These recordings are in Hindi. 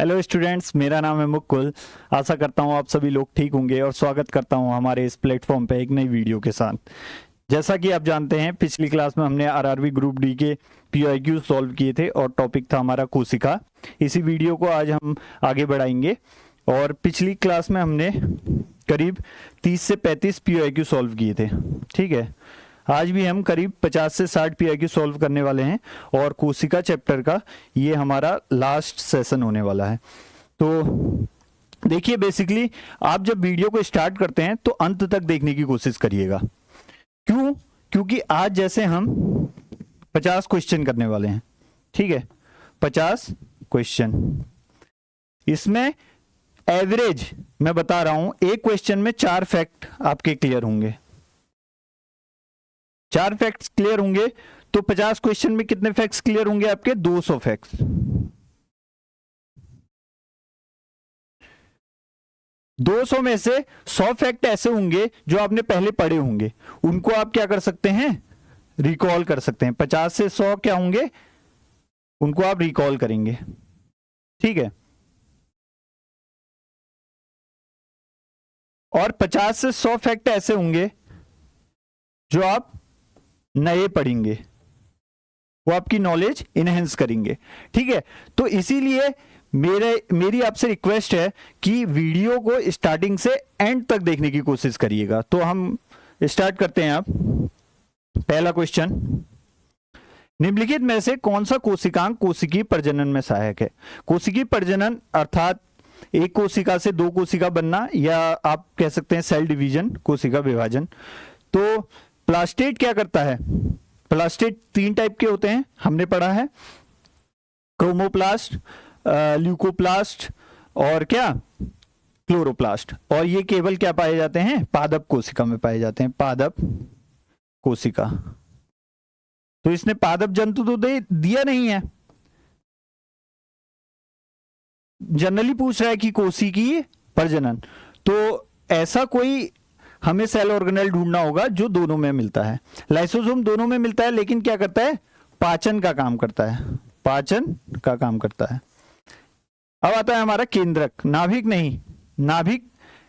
हेलो स्टूडेंट्स, मेरा नाम है मुकुल। आशा करता हूँ आप सभी लोग ठीक होंगे और स्वागत करता हूँ हमारे इस प्लेटफॉर्म पे एक नई वीडियो के साथ। जैसा कि आप जानते हैं, पिछली क्लास में हमने आरआरबी ग्रुप डी के पीआईक्यू सॉल्व किए थे और टॉपिक था हमारा कोशिका। इसी वीडियो को आज हम आगे बढ़ाएंगे और पिछली क्लास में हमने करीब 30 से 35 पीआईक्यू सॉल्व किए थे। ठीक है, आज भी हम करीब 50 से 60 पीआईक्यू सॉल्व करने वाले हैं और कोशिका चैप्टर का ये हमारा लास्ट सेशन होने वाला है। तो देखिए, बेसिकली आप जब वीडियो को स्टार्ट करते हैं तो अंत तक देखने की कोशिश करिएगा। क्यों? क्योंकि आज जैसे हम 50 क्वेश्चन करने वाले हैं। ठीक है, 50 क्वेश्चन, इसमें एवरेज मैं बता रहा हूं, एक क्वेश्चन में 4 फैक्ट आपके क्लियर होंगे। 4 फैक्ट्स क्लियर होंगे तो 50 क्वेश्चन में कितने फैक्ट्स क्लियर होंगे आपके? 200 फैक्ट्स। 200 में से 100 फैक्ट ऐसे होंगे जो आपने पहले पढ़े होंगे, उनको आप क्या कर सकते हैं? रिकॉल कर सकते हैं। 50 से 100 क्या होंगे? उनको आप रिकॉल करेंगे। ठीक है, और 50 से 100 फैक्ट ऐसे होंगे जो आप नए पढ़ेंगे, वो आपकी नॉलेज इनहेंस करेंगे। ठीक है, तो इसीलिए मेरी आपसे रिक्वेस्ट है कि वीडियो को स्टार्टिंग से एंड तक देखने की कोशिश करिएगा। तो हम स्टार्ट करते हैं। आप पहला क्वेश्चन, निम्नलिखित में से कौन सा कोशिकांग कोशिकीय प्रजनन में सहायक है? कोशिकीय प्रजनन अर्थात एक कोशिका से 2 कोशिका बनना, या आप कह सकते हैं सेल डिवीजन, कोशिका विभाजन। तो प्लास्टेट क्या करता है? प्लास्टेट 3 टाइप के होते हैं, हमने पढ़ा है, क्रोमोप्लास्ट, ल्यूकोप्लास्ट और क्या, क्लोरोप्लास्ट। और ये केवल क्या पाए जाते हैं? पादप कोशिका में पाए जाते हैं, पादप कोशिका। तो इसने पादप जंतु तो दिया नहीं है, जनरली पूछ रहा है कि कोशिकीय प्रजनन। तो ऐसा कोई हमें सेल ऑर्गेनेल ढूंढना होगा जो दोनों में मिलता है। लाइसोसोम दोनों में मिलता है, लेकिन क्या करता है? पाचन का काम करता है, पाचन का काम करता है। अब आता है हमारा केंद्रक। नाभिक नहीं, नाभिक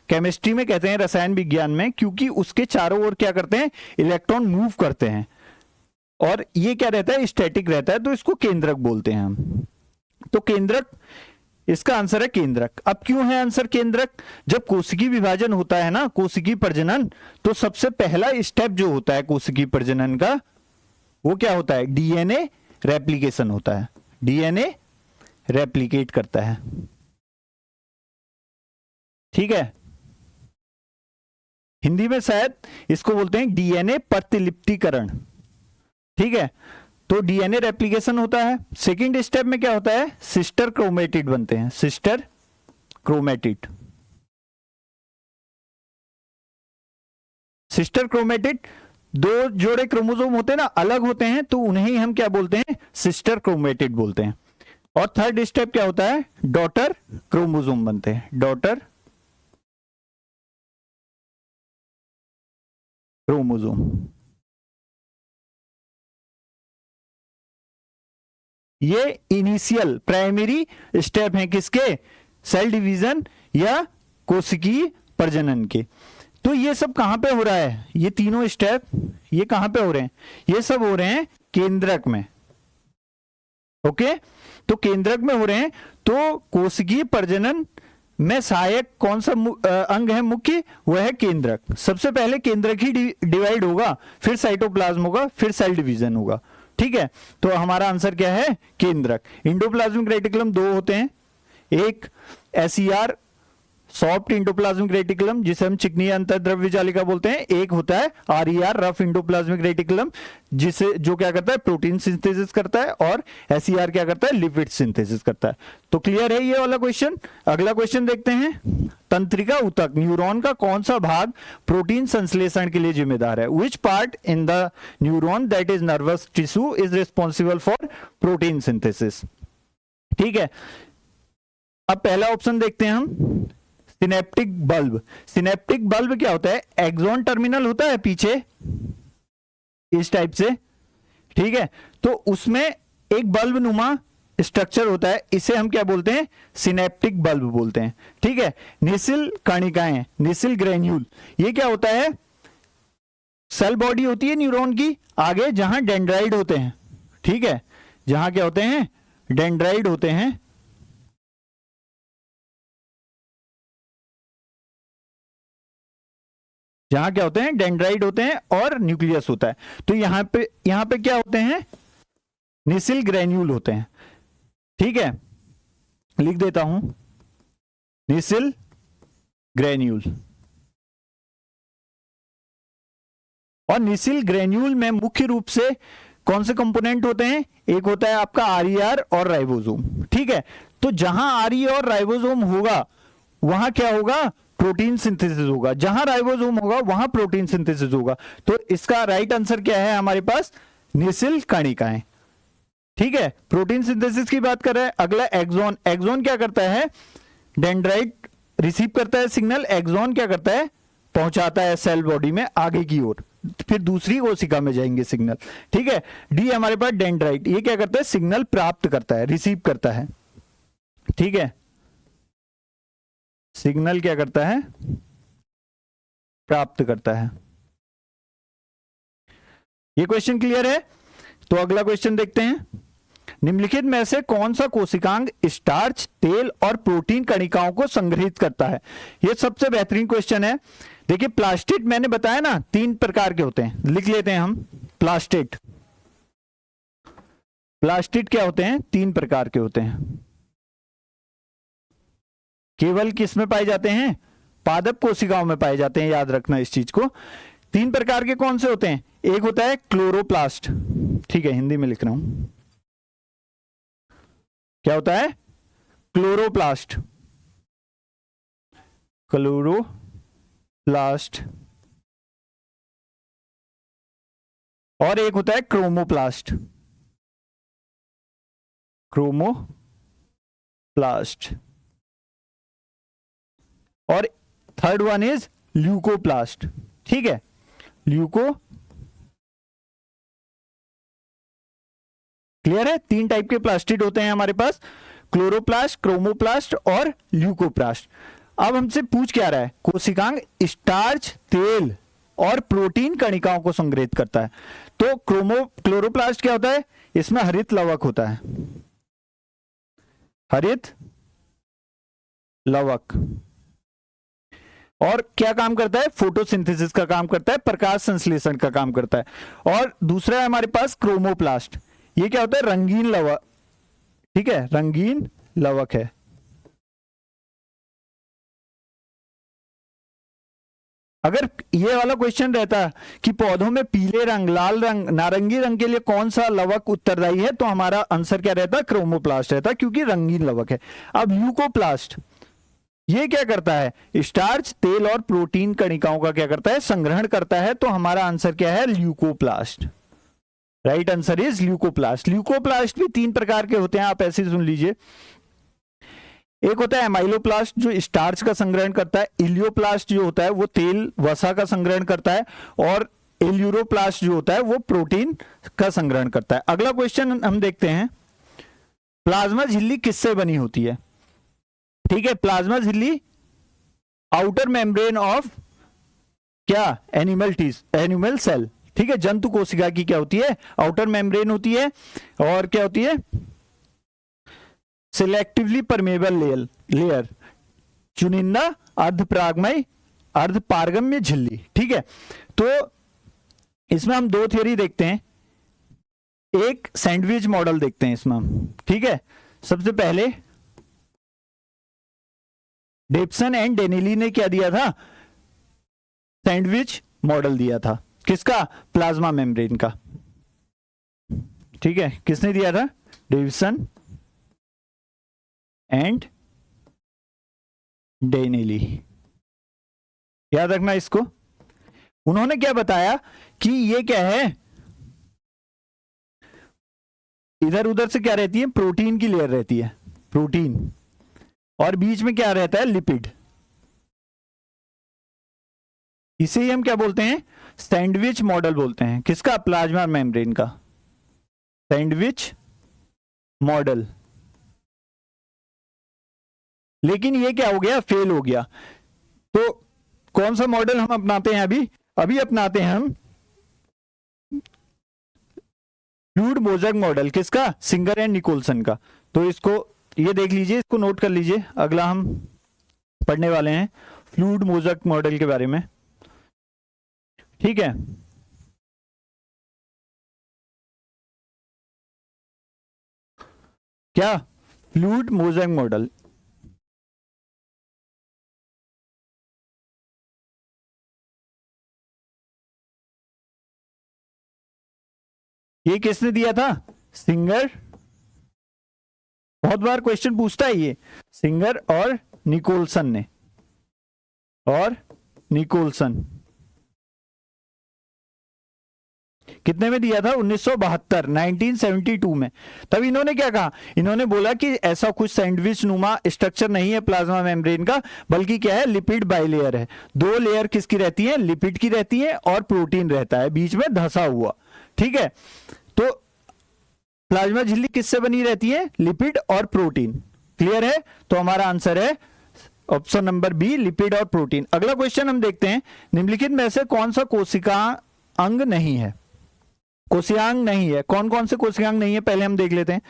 केमिस्ट्री में कहते हैं, रसायन विज्ञान में, क्योंकि उसके चारों ओर क्या करते हैं? इलेक्ट्रॉन मूव करते हैं और ये क्या रहता है? स्टैटिक रहता है, तो इसको केंद्रक बोलते हैं हम। तो केंद्रक, इसका आंसर है केंद्रक। अब क्यों है आंसर केंद्रक? जब कोशिकीय विभाजन होता है ना, कोशिकीय प्रजनन, तो सबसे पहला स्टेप जो होता है कोशिकीय प्रजनन का, वो क्या होता है? डीएनए रेप्लिकेशन होता है। डीएनए रेप्लिकेट करता है। ठीक है, हिंदी में शायद इसको बोलते हैं डीएनए प्रतिलिप्तीकरण। ठीक है, तो डीएनए रेप्लिकेशन होता है। सेकंड स्टेप में क्या होता है? सिस्टर क्रोमेटिड बनते हैं, सिस्टर क्रोमेटिड। सिस्टर क्रोमेटिड, 2 जोड़े क्रोमोसोम होते हैं ना, अलग होते हैं, तो उन्हें ही हम क्या बोलते हैं? सिस्टर क्रोमेटिड बोलते हैं। और थर्ड स्टेप क्या होता है? डॉटर क्रोमोसोम बनते हैं, डॉटर क्रोमोसोम। ये इनिशियल प्राइमरी स्टेप हैं किसके? सेल डिवीजन या कोशिकीय प्रजनन के। तो ये सब कहां पे हो रहा है? ये तीनों स्टेप ये कहां पे हो रहे हैं? ये सब हो रहे हैं केंद्रक में। ओके, तो केंद्रक में हो रहे हैं। तो कोशिकीय प्रजनन में सहायक कौन सा अंग है मुख्य? वह है केंद्रक। सबसे पहले केंद्रक ही डिवाइड होगा, फिर साइटोप्लाज्म होगा, फिर सेल डिवीजन होगा। ठीक है, तो हमारा आंसर क्या है? केंद्रक। इंडोप्लाज्मिक रेटिकुलम 2 होते हैं, एक एसईआर सॉफ्ट इंडोप्लाज्मिक रेटिकुलम जिसे हम चिकनी अंतर्द्रव्य जालिका बोलते हैं, एक होता है आरईआर रफ इंडोप्लाज्मिक रेटिकुलम, जिसे जो क्या करता है? प्रोटीन सिंथेसिस करता है, और एसईआर क्या करता है? लिपिड सिंथेसिस करता है। तो क्लियर है ये वाला क्वेश्चन। अगला क्वेश्चन देखते हैं। तंत्रिका ऊतक, न्यूरॉन का कौन सा भाग प्रोटीन संश्लेषण के लिए जिम्मेदार है? Which part in the neuron that is nervous tissue is responsible for protein synthesis? ठीक है, अब पहला ऑप्शन देखते हैं हम, सिनेप्टिक बल्ब। सिनेप्टिक बल्ब क्या होता है? एक्सॉन टर्मिनल होता है पीछे इस टाइप से। ठीक है, तो उसमें एक बल्ब नुमा स्ट्रक्चर होता है, इसे हम क्या बोलते हैं, सिनेप्टिक बल्ब बोलते हैं। ठीक है, निसिल कणिकाएं, निसिल ग्रेन्यूल, ये क्या होता है, सेल बॉडी होती है न्यूरॉन की आगे, जहां डेंड्राइड होते हैं। ठीक है, जहां क्या होते हैं, डेंड्राइड होते हैं, जहां क्या होते हैं, डेंड्राइड होते हैं और न्यूक्लियस होता है। तो यहां पे क्या होते हैं, निसिल ग्रेन्यूल होते हैं। ठीक है, लिख देता हूं, निसिल ग्रेन्यूल। और निसिल ग्रेन्यूल में मुख्य रूप से कौन से कंपोनेंट होते हैं, एक होता है आपका आरईआर और राइबोसोम। ठीक है, तो जहां आरईआर और राइबोसोम होगा वहां क्या होगा, प्रोटीन सिंथेसिस होगा, जहां राइबोसोम होगा वहां प्रोटीन सिंथेसिस होगा। तो इसका राइट आंसर क्या है हमारे पास, निसिल कणिकाएं। ठीक है, प्रोटीन सिंथेसिस की बात कर रहे हैं। अगला एक्सॉन, एक्सॉन क्या करता है, डेंड्राइट रिसीव करता है सिग्नल, एक्सॉन क्या करता है, पहुंचाता है सेल बॉडी में आगे की ओर, फिर दूसरी कोशिका में जाएंगे सिग्नल। ठीक है, डी हमारे पास डेंड्राइट, ये क्या करता है, सिग्नल प्राप्त करता है, रिसीव करता है। ठीक है, सिग्नल क्या करता है, प्राप्त करता है। ये क्वेश्चन क्लियर है। तो अगला क्वेश्चन देखते हैं, निम्नलिखित में से कौन सा कोशिकांग स्टार्च, तेल और प्रोटीन कणिकाओं को संग्रहित करता है। ये सबसे बेहतरीन क्वेश्चन है। देखिए प्लास्टिड मैंने बताया ना 3 प्रकार के होते हैं, लिख लेते हैं हम। प्लास्टिड, प्लास्टिड क्या होते हैं, 3 प्रकार के होते हैं। केवल किस में पाए जाते हैं, पादप कोशिकाओं में पाए जाते हैं, याद रखना इस चीज को। 3 प्रकार के कौन से होते हैं, एक होता है क्लोरोप्लास्ट। ठीक है, हिंदी में लिख रहा हूं, क्या होता है, क्लोरोप्लास्ट, क्लोरोप्लास्ट। और एक होता है क्रोमोप्लास्ट, क्रोमोप्लास्ट। और थर्ड वन इज ल्यूकोप्लास्ट। ठीक है, ल्यूको, क्लियर है। 3 टाइप के प्लास्टिड होते हैं हमारे पास, क्लोरोप्लास्ट, क्रोमोप्लास्ट और ल्यूकोप्लास्ट। अब हमसे पूछ क्या रहा है, कोशिकांग स्टार्च, तेल और प्रोटीन कणिकाओं को संग्रहित करता है। तो क्लोरोप्लास्ट क्या होता है, इसमें हरित लवक होता है, हरित लवक। और क्या काम करता है, फोटोसिंथेसिस का काम करता है, प्रकाश संश्लेषण का काम करता है। और दूसरा है हमारे पास क्रोमोप्लास्ट, ये क्या होता है, रंगीन लवक। ठीक है, रंगीन लवक है। अगर ये वाला क्वेश्चन रहता कि पौधों में पीले रंग, लाल रंग, नारंगी रंग के लिए कौन सा लवक उत्तरदायी है, तो हमारा आंसर क्या रहता, क्रोमोप्लास्ट रहता, क्योंकि रंगीन लवक है। अब ल्यूकोप्लास्ट ये क्या करता है, स्टार्च, तेल और प्रोटीन कणिकाओं का क्या करता है, संग्रहण करता है। तो हमारा आंसर क्या है, leucoplast. Right answer is leucoplast. Leucoplast भी 3 प्रकार के होते हैं, आप ऐसे सुन लीजिए। एक होता है एमाइलोप्लास्ट जो स्टार्च का संग्रहण करता है, इलियोप्लास्ट जो होता है वो तेल वसा का संग्रहण करता है, और एल्यूरोप्लास्ट जो होता है वो प्रोटीन का संग्रहण करता है। अगला क्वेश्चन हम देखते हैं, प्लाज्मा झिल्ली किससे बनी होती है। ठीक है, प्लाज्मा झिल्ली आउटर मेम्ब्रेन ऑफ क्या, एनिमल सेल। ठीक है, जंतु कोशिका की क्या होती है, आउटर मेम्ब्रेन होती है। और क्या होती है, सिलेक्टिवली परमेबल लेयर, चुनिंदा अर्धपरागमय अर्धपारगम्य झिल्ली। ठीक है, तो इसमें हम 2 थ्योरी देखते हैं, एक सैंडविच मॉडल देखते हैं इसमें हम। ठीक है, सबसे पहले डेप्सन एंड डेनेली ने क्या दिया था, सैंडविच मॉडल दिया था, किसका, प्लाज्मा मेम्ब्रेन का। ठीक है, किसने दिया था, डेविसन एंड डेनेली, याद रखना इसको। उन्होंने क्या बताया कि ये क्या है, इधर उधर से क्या रहती है, प्रोटीन की लेयर रहती है, प्रोटीन, और बीच में क्या रहता है, लिपिड। इसे ही हम क्या बोलते हैं, सैंडविच मॉडल बोलते हैं, किसका, प्लाज्मा मेम्ब्रेन का, सैंडविच मॉडल। लेकिन ये क्या हो गया, फेल हो गया। तो कौन सा मॉडल हम अपनाते हैं अभी? अभी अपनाते हैं हम फ्लूइड मोज़ेक मॉडल। किसका? सिंगर एंड निकोलसन का। तो इसको ये देख लीजिए, इसको नोट कर लीजिए। अगला हम पढ़ने वाले हैं फ्लूइड मोज़ेक मॉडल के बारे में, ठीक है। क्या? Fluid mosaic model. ये किसने दिया था? सिंगर। बहुत बार क्वेश्चन पूछता है ये, सिंगर और निकोलसन ने, और निकोलसन कितने में दिया था? 1972, 1972 में। तब इन्होंने क्या कहा? इन्होंने बोला कि ऐसा कुछ सैंडविच नुमा स्ट्रक्चर नहीं है प्लाज्मा मेम्ब्रेन का, बल्कि क्या है, लिपिड बाइलेयर है। दो लेयर किसकी रहती है? लिपिड की रहती है, और प्रोटीन रहता है बीच में धंसा हुआ, ठीक है। तो प्लाज्मा झिल्ली किससे बनी रहती है? लिपिड और प्रोटीन। क्लियर है? तो हमारा आंसर है ऑप्शन नंबर बी, लिपिड और प्रोटीन। अगला क्वेश्चन हम देखते हैं, निम्नलिखित में से कौन सा कोशिका अंग नहीं है? कोशिकांग नहीं है। कौन कौन से कोशिकांग नहीं है पहले हम देख लेते हैं।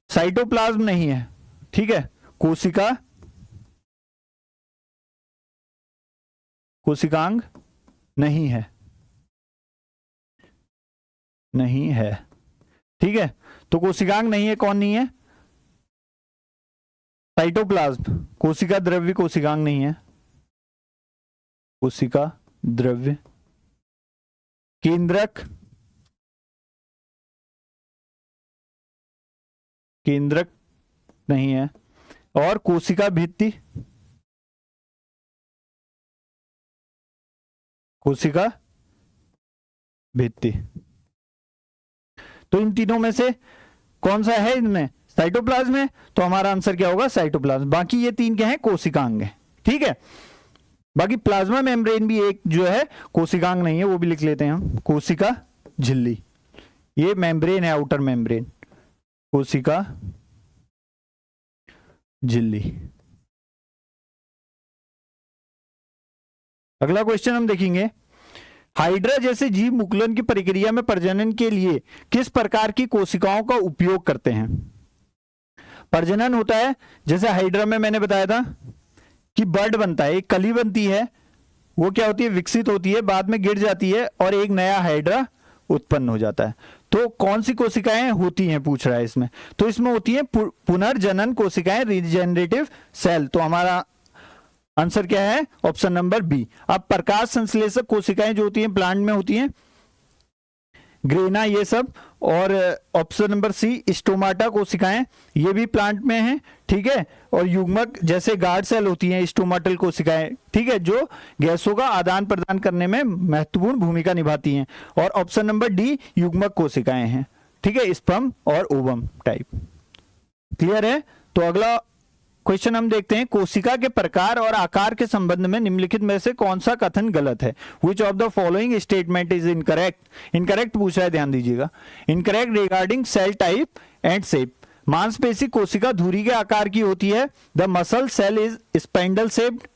साइटोप्लाज्म नहीं है, ठीक है। कोशिकांग नहीं है, नहीं है, ठीक है। तो कोशिकांग नहीं है, कौन नहीं है? साइटोप्लाज्म। कोशिका द्रव्य कोशिकांग नहीं है, कोशिका द्रव्य। केंद्रक, केंद्रक नहीं है। और कोशिका भित्ति, कोशिका भित्ति। तो इन तीनों में से कौन सा है इनमें? साइटोप्लाज्म है, तो हमारा आंसर क्या होगा? साइटोप्लाज्म। बाकी ये तीन क्या है? कोशिकांग है, ठीक है। बाकी प्लाज्मा मेम्ब्रेन भी एक जो है कोशिकांग नहीं है, वो भी लिख लेते हैं हम। कोशिका झिल्ली, ये मेम्ब्रेन है, आउटर मेम्ब्रेन, कोशिका झिल्ली। अगला क्वेश्चन हम देखेंगे, हाइड्रा जैसे जीव मुकुलन की प्रक्रिया में प्रजनन के लिए किस प्रकार की कोशिकाओं का उपयोग करते हैं? प्रजनन होता है, जैसे हाइड्रा में मैंने बताया था कि बर्ड बनता है, एक कली बनती है, वो क्या होती है? विकसित होती है, बाद में गिर जाती है, और एक नया हाइड्रा उत्पन्न हो जाता है। तो कौन सी कोशिकाएं होती हैं, पूछ रहा है इसमें। तो इसमें होती है पुनर्जनन कोशिकाएं, रीजेनरेटिव सेल। तो हमारा आंसर क्या है? Option number B. अब प्रकाश संश्लेषक कोशिकाएं जो होती हैं प्लांट में होती हैं, ग्रेना ये सब। और ऑप्शन नंबर सी, स्टोमाटा कोशिकाएं, ये भी प्लांट में है, ठीक है। और युग्मक जैसे गार्ड सेल होती हैं, स्टोमाटल कोशिकाएं, ठीक है, जो गैसों का आदान प्रदान करने में महत्वपूर्ण भूमिका निभाती हैं। और ऑप्शन नंबर डी, युग्मक कोशिकाएं हैं, ठीक है, स्पर्म और ओवम टाइप। क्लियर है? तो अगला क्वेश्चन हम देखते हैं, कोशिका के प्रकार और आकार के संबंध में निम्नलिखित में से कौन सा कथन गलत है? Which of the following statement is incorrect? Incorrect पूछा है, ध्यान दीजिएगा। Incorrect regarding cell type and shape. मांसपेशी कोशिका धुरी के आकार की होती है। The muscle cell is spindle shaped,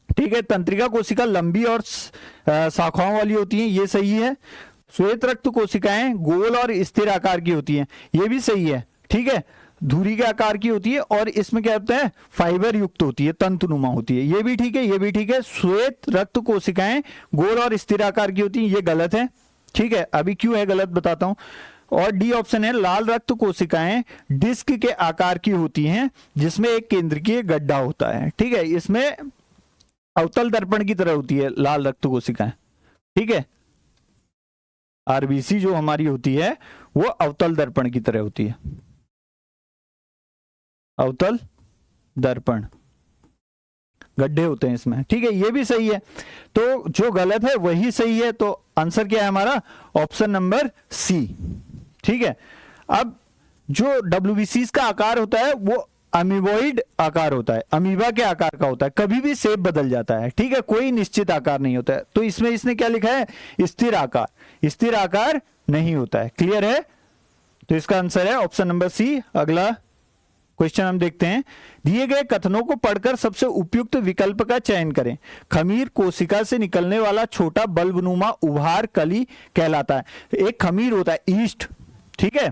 ठीक है। तंत्रिका कोशिका लंबी और शाखाओं वाली होती है, ये सही है। श्वेत रक्त कोशिकाएं गोल और स्थिर आकार की होती हैं, ये भी सही है, ठीक है। धुरी के आकार की होती है, और इसमें क्या होता है? फाइबर युक्त होती है, तंतुनुमा होती है, ये भी ठीक है, ये भी ठीक है। श्वेत रक्त कोशिकाएं गोल और स्थिर आकार की होती हैं, ये गलत है, ठीक है। अभी क्यों है गलत बताता हूं। और डी ऑप्शन है, लाल रक्त कोशिकाएं डिस्क के आकार की होती हैं, जिसमें एक केंद्रीय गड्ढा होता है, ठीक है। इसमें अवतल दर्पण की तरह होती है लाल रक्त कोशिकाएं, ठीक है। आरबीसी जो हमारी होती है वो अवतल दर्पण की तरह होती है, अवतल दर्पण, गड्ढे होते हैं इसमें, ठीक है। ये भी सही है, तो जो गलत है वही सही है। तो आंसर क्या है हमारा? ऑप्शन नंबर सी, ठीक है। अब जो डब्ल्यूबीसी का आकार होता है वो अमीबॉइड आकार होता है, अमीबा के आकार का होता है, कभी भी शेप बदल जाता है, ठीक है, कोई निश्चित आकार नहीं होता है। तो इसमें इसने क्या लिखा है? स्थिर आकार, स्थिर आकार नहीं होता है। क्लियर है? तो इसका आंसर है ऑप्शन नंबर सी। अगला क्वेश्चन हम देखते हैं। दिए गए कथनों को पढ़कर सबसे उपयुक्त विकल्प का चयन करें। खमीर कोशिका से निकलने वाला छोटा बल्बनुमा उभार कली कहलाता है। एक खमीर होता है ईस्ट, ठीक है,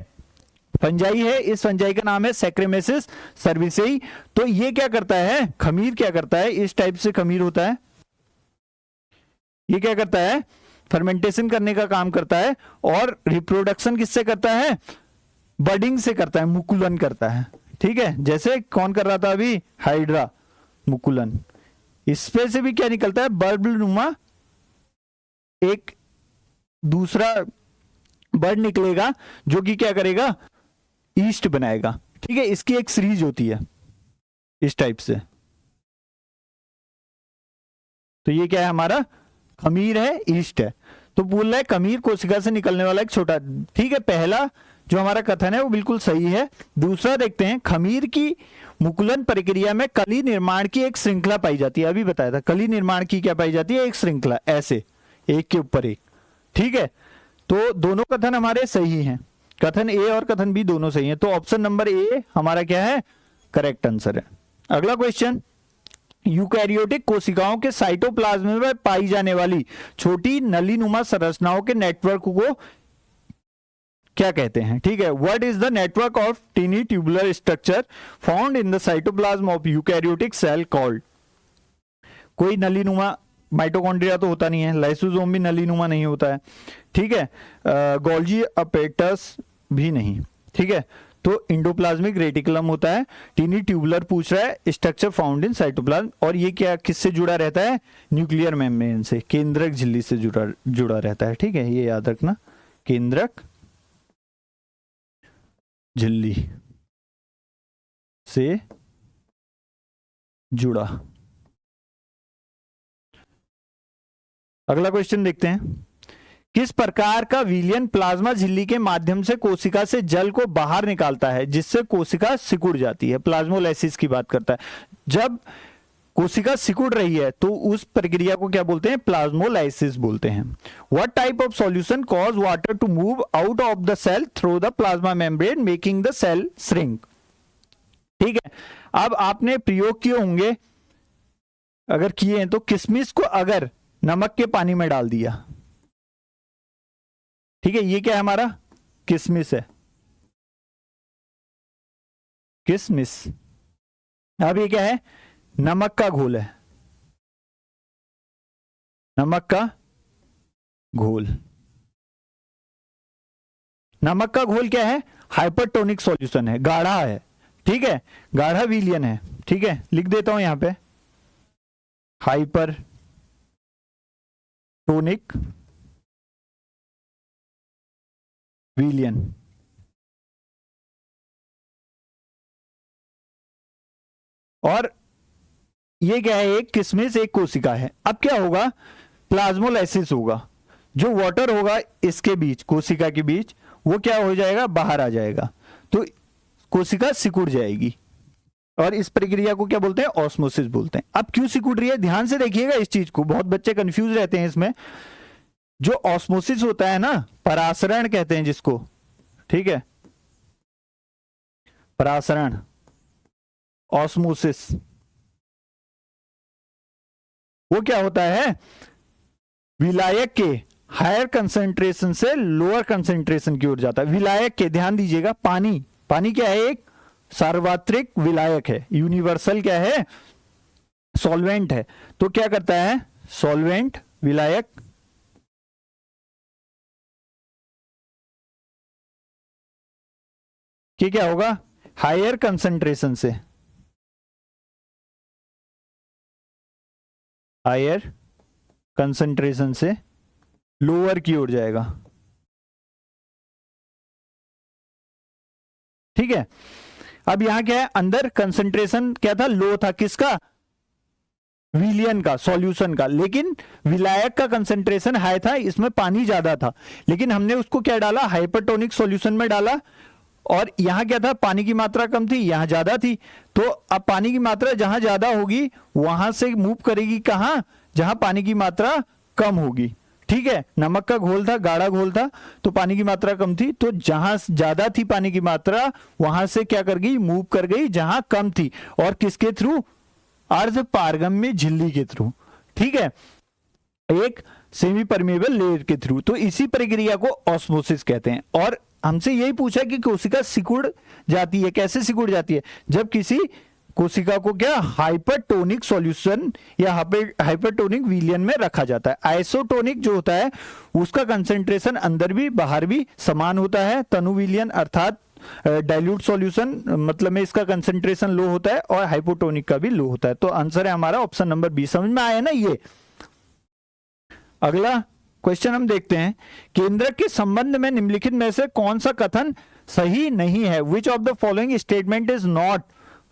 फंजाई है, इस फंजाई का नाम है सैक्रोमेसिस सर्विसेई। तो ये क्या करता है, खमीर क्या करता है, इस टाइप से खमीर होता है, ये क्या करता है, फर्मेंटेशन करने का काम करता है, और रिप्रोडक्शन किससे करता है, बडिंग से करता है, मुकुलन करता है, ठीक है। जैसे कौन कर रहा था अभी, हाइड्रा, मुकुलन। इसपे से भी क्या निकलता है, बल्बनुमा एक दूसरा बर्ड निकलेगा जो कि क्या करेगा, ईस्ट बनाएगा, ठीक है। इसकी एक सीरीज होती है इस टाइप से। तो ये क्या है हमारा, खमीर है, ईस्ट है। तो बोल रहा है खमीर कोशिका से निकलने वाला एक छोटा, ठीक है। पहला जो हमारा कथन है वो बिल्कुल सही है। दूसरा देखते हैं, खमीर की मुकुलन प्रक्रिया में कली निर्माण की एक श्रृंखला पाई जाती है। अभी बताया था, कली निर्माण की क्या पाई जाती है, एक श्रृंखला, ऐसे एक के ऊपर एक, ठीक है। तो दोनों कथन हमारे सही हैं, कथन ए और कथन बी दोनों सही हैं। तो ऑप्शन नंबर ए हमारा क्या है, करेक्ट आंसर है। अगला क्वेश्चन, यूकैरियोटिक कोशिकाओं के साइटोप्लाज्म में पाई जाने वाली छोटी नलीनुमा संरचनाओं के नेटवर्क को क्या कहते हैं, ठीक है। What is the network of tiny tubular structure found in the cytoplasm of eukaryotic cell called. कोई नलीनुमा, माइटोकॉन्ड्रिया तो होता नहीं है, लाइसोसोम भी नलीनुमा नहीं होता है, ठीक है, गोल्जी अपेटस भी नहीं, ठीक है। तो इंडोप्लाज्मिक रेटिकुलम होता है। टीनी ट्यूबुलर पूछ रहा है, स्ट्रक्चर फाउंड इन साइटोप्लाज्म, और ये क्या किससे जुड़ा रहता है, न्यूक्लियर मेम्ब्रेन से, केंद्रक झिल्ली से जुड़ा रहता है, ठीक है, ये याद रखना, केंद्रक झिल्ली से जुड़ा। अगला क्वेश्चन देखते हैं, किस प्रकार का विलियन प्लाज्मा झिल्ली के माध्यम से कोशिका से जल को बाहर निकालता है जिससे कोशिका सिकुड़ जाती है। प्लाज्मोलाइसिस की बात करता है। जब कोशिका सिकुड़ रही है तो उस प्रक्रिया को क्या बोलते हैं, प्लाज्मोलाइसिस बोलते हैं। What type of solution cause water to move out of the cell through the plasma membrane making the cell shrink, ठीक है। अब आपने प्रयोग किए होंगे, अगर किए हैं तो, किशमिश को अगर नमक के पानी में डाल दिया, ठीक है, ये क्या है हमारा, किशमिश है, किशमिश। अब ये क्या है, नमक का घोल है, नमक का घोल। नमक का घोल क्या है, हाइपरटोनिक सॉल्यूशन है, गाढ़ा है, ठीक है, गाढ़ा विलियन है, ठीक है। लिख देता हूं यहां पे, हाइपरटोनिक विलियन। और ये क्या है, एक किशमिश एक कोशिका है। अब क्या होगा, प्लाज्मोलाइसिस होगा, जो वाटर होगा इसके बीच, कोशिका के बीच, वो क्या हो जाएगा, बाहर आ जाएगा, तो कोशिका सिकुड़ जाएगी, और इस प्रक्रिया को क्या बोलते हैं, ऑस्मोसिस बोलते हैं। अब क्यों सिकुड़ रही है, ध्यान से देखिएगा इस चीज को, बहुत बच्चे कंफ्यूज रहते हैं इसमें। जो ऑस्मोसिस होता है ना, परासरण कहते हैं जिसको, ठीक है, परासरण, ऑस्मोसिस, वो क्या होता है, विलायक के हायर कंसंट्रेशन से लोअर कंसंट्रेशन की ओर जाता है। विलायक के, ध्यान दीजिएगा, पानी, पानी क्या है, एक सार्वत्रिक विलायक है, यूनिवर्सल क्या है, सॉल्वेंट है। तो क्या करता है, सॉल्वेंट विलायक कि क्या होगा, हायर कंसंट्रेशन से, हायर कंसंट्रेशन से लोअर की ओर जाएगा, ठीक है। अब यहां क्या है, अंदर कंसंट्रेशन क्या था, लो था, किसका, विलियन का, सॉल्यूशन का, लेकिन विलायक का कंसंट्रेशन हाई था, इसमें पानी ज्यादा था, लेकिन हमने उसको क्या डाला, हाइपरटोनिक सॉल्यूशन में डाला, और यहां क्या था, पानी की मात्रा कम थी, यहां ज्यादा थी। तो अब पानी की मात्रा जहां ज्यादा होगी वहां से मूव करेगी कहां, जहां पानी की मात्रा कम होगी, ठीक है, नमक का घोल था, गाढ़ा घोल था, तो पानी की मात्रा कम थी, तो जहां ज्यादा थी पानी की मात्रा वहां से क्या कर गई, मूव कर गई जहां कम थी, और किसके थ्रू, अर्ध पारगम्य झिल्ली के थ्रू, ठीक है, एक सेमी परमेबल लेयर के थ्रू। तो इसी प्रक्रिया को ऑस्मोसिस कहते हैं। और हमसे यही पूछा कि कोशिका सिकुड़ जाती है, कैसे सिकुड़ जाती है, जब किसी कोशिका को क्या हाइपरटोनिक सॉल्यूशन या हाइपरटोनिक विलियन में रखा जाता है। आइसोटोनिक जो होता है उसका कंसेंट्रेशन अंदर भी बाहर भी समान होता है, तनु विलियन अर्थात डाइल्यूट सॉल्यूशन मतलब में इसका कंसेंट्रेशन लो होता है, और हाइपोटोनिक का भी लो होता है। तो आंसर है हमारा ऑप्शन नंबर बी। समझ में आया ना ये। अगला क्वेश्चन हम देखते हैं, केंद्रक के संबंध में निम्नलिखित में से कौन सा कथन सही नहीं है। Which of the following statement is not,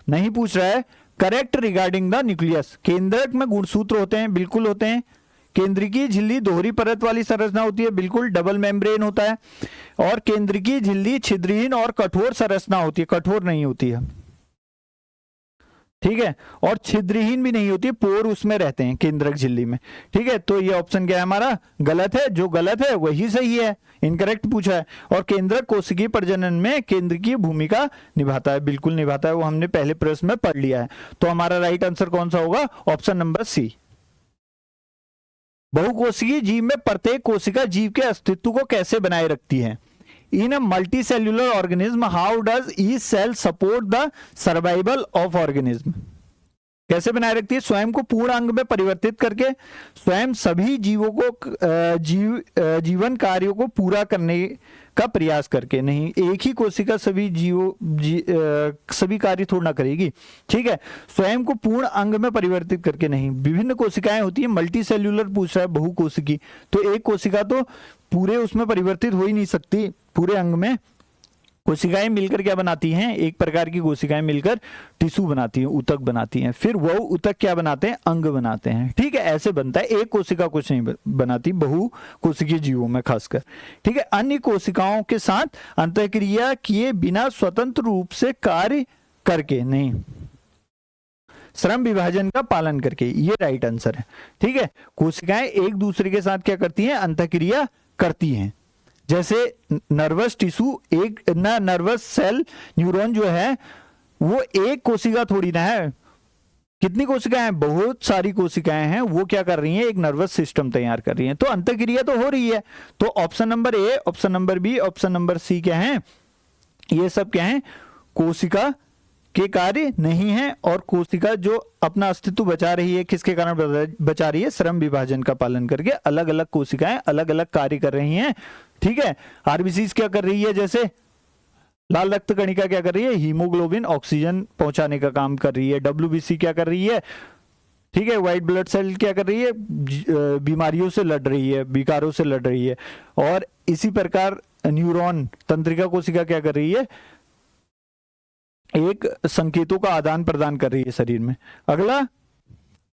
नहीं पूछ रहा है, करेक्ट रिगार्डिंग द न्यूक्लियस। केंद्रक में गुणसूत्र होते हैं, बिल्कुल होते हैं। केंद्रीय झिल्ली दोहरी परत वाली संरचना होती है, बिल्कुल डबल मेम्ब्रेन होता है। और केंद्रीय झिल्ली छिद्रहीन और कठोर संरचना होती है, कठोर नहीं होती है, ठीक है, और छिद्रहीन भी नहीं होती है, पोर उसमें रहते हैं केंद्रक झिल्ली में, ठीक है। तो ये ऑप्शन क्या है हमारा, गलत है, जो गलत है वही सही है, इनकरेक्ट पूछा है। और केंद्रक कोशिकीय प्रजनन में केंद्रकीय भूमिका निभाता है, बिल्कुल निभाता है, वो हमने पहले प्रश्न में पढ़ लिया है। तो हमारा राइट आंसर कौन सा होगा, ऑप्शन नंबर सी। बहुकोशिकीय जीव में प्रत्येक कोशिका जीव के अस्तित्व को कैसे बनाए रखती है। In a multicellular organism how does each cell support the survival of organism. कैसे बनाए रखती है, स्वयं को पूर्ण अंग में परिवर्तित करके, स्वयं सभी जीवों को जीवन कार्यों को पूरा करने का प्रयास करके। नहीं, एक ही कोशिका सभी सभी कार्य थोड़ा ना करेगी, ठीक है। स्वयं को पूर्ण अंग में परिवर्तित करके नहीं, विभिन्न कोशिकाएं होती है, मल्टी सेल्यूलर पूछ रहा है, बहुकोशिकी, तो एक कोशिका तो पूरे उसमें परिवर्तित हो ही नहीं सकती पूरे अंग में। कोशिकाएं मिलकर क्या बनाती हैं, एक प्रकार की कोशिकाएं मिलकर टिश्यू बनाती हैं, ऊतक बनाती हैं, फिर वो ऊतक क्या बनाते हैं, अंग बनाते हैं, ठीक है, ऐसे बनता है। एक कोशिका कुछ नहीं बनाती, बहु कोशिकीय जीवों में खासकर, ठीक है। अन्य कोशिकाओं के साथ अंतःक्रिया किए बिना स्वतंत्र रूप से कार्य करके नहीं, श्रम विभाजन का पालन करके, ये राइट आंसर है, ठीक है। कोशिकाएं एक दूसरे के साथ क्या करती हैं, अंतःक्रिया करती हैं। जैसे नर्वस टिश्यू, एक ना नर्वस सेल न्यूरॉन जो है वो एक कोशिका थोड़ी ना है, कितनी कोशिकाएं हैं, बहुत सारी कोशिकाएं हैं, वो क्या कर रही हैं, एक नर्वस सिस्टम तैयार कर रही हैं। तो अंतःक्रिया तो हो रही है। तो option number A, option number B, option number C क्या है, ये सब क्या है, कोशिका के कार्य नहीं है। और कोशिका जो अपना अस्तित्व बचा रही है, किसके कारण बचा रही है, श्रम विभाजन का पालन करके। अलग अलग कोशिकाएं अलग अलग कार्य कर रही हैं, ठीक है। आरबीसी क्या कर रही है, जैसे लाल रक्त कणिका क्या कर रही है, हीमोग्लोबिन ऑक्सीजन पहुंचाने का काम कर रही है। डब्ल्यूबीसी क्या कर रही है, ठीक है, व्हाइट ब्लड सेल क्या कर रही है, बीमारियों से लड़ रही है, विकारों से लड़ रही है। और इसी प्रकार न्यूरॉन तंत्रिका कोशिका क्या कर रही है, एक संकेतों का आदान प्रदान कर रही है शरीर में। अगला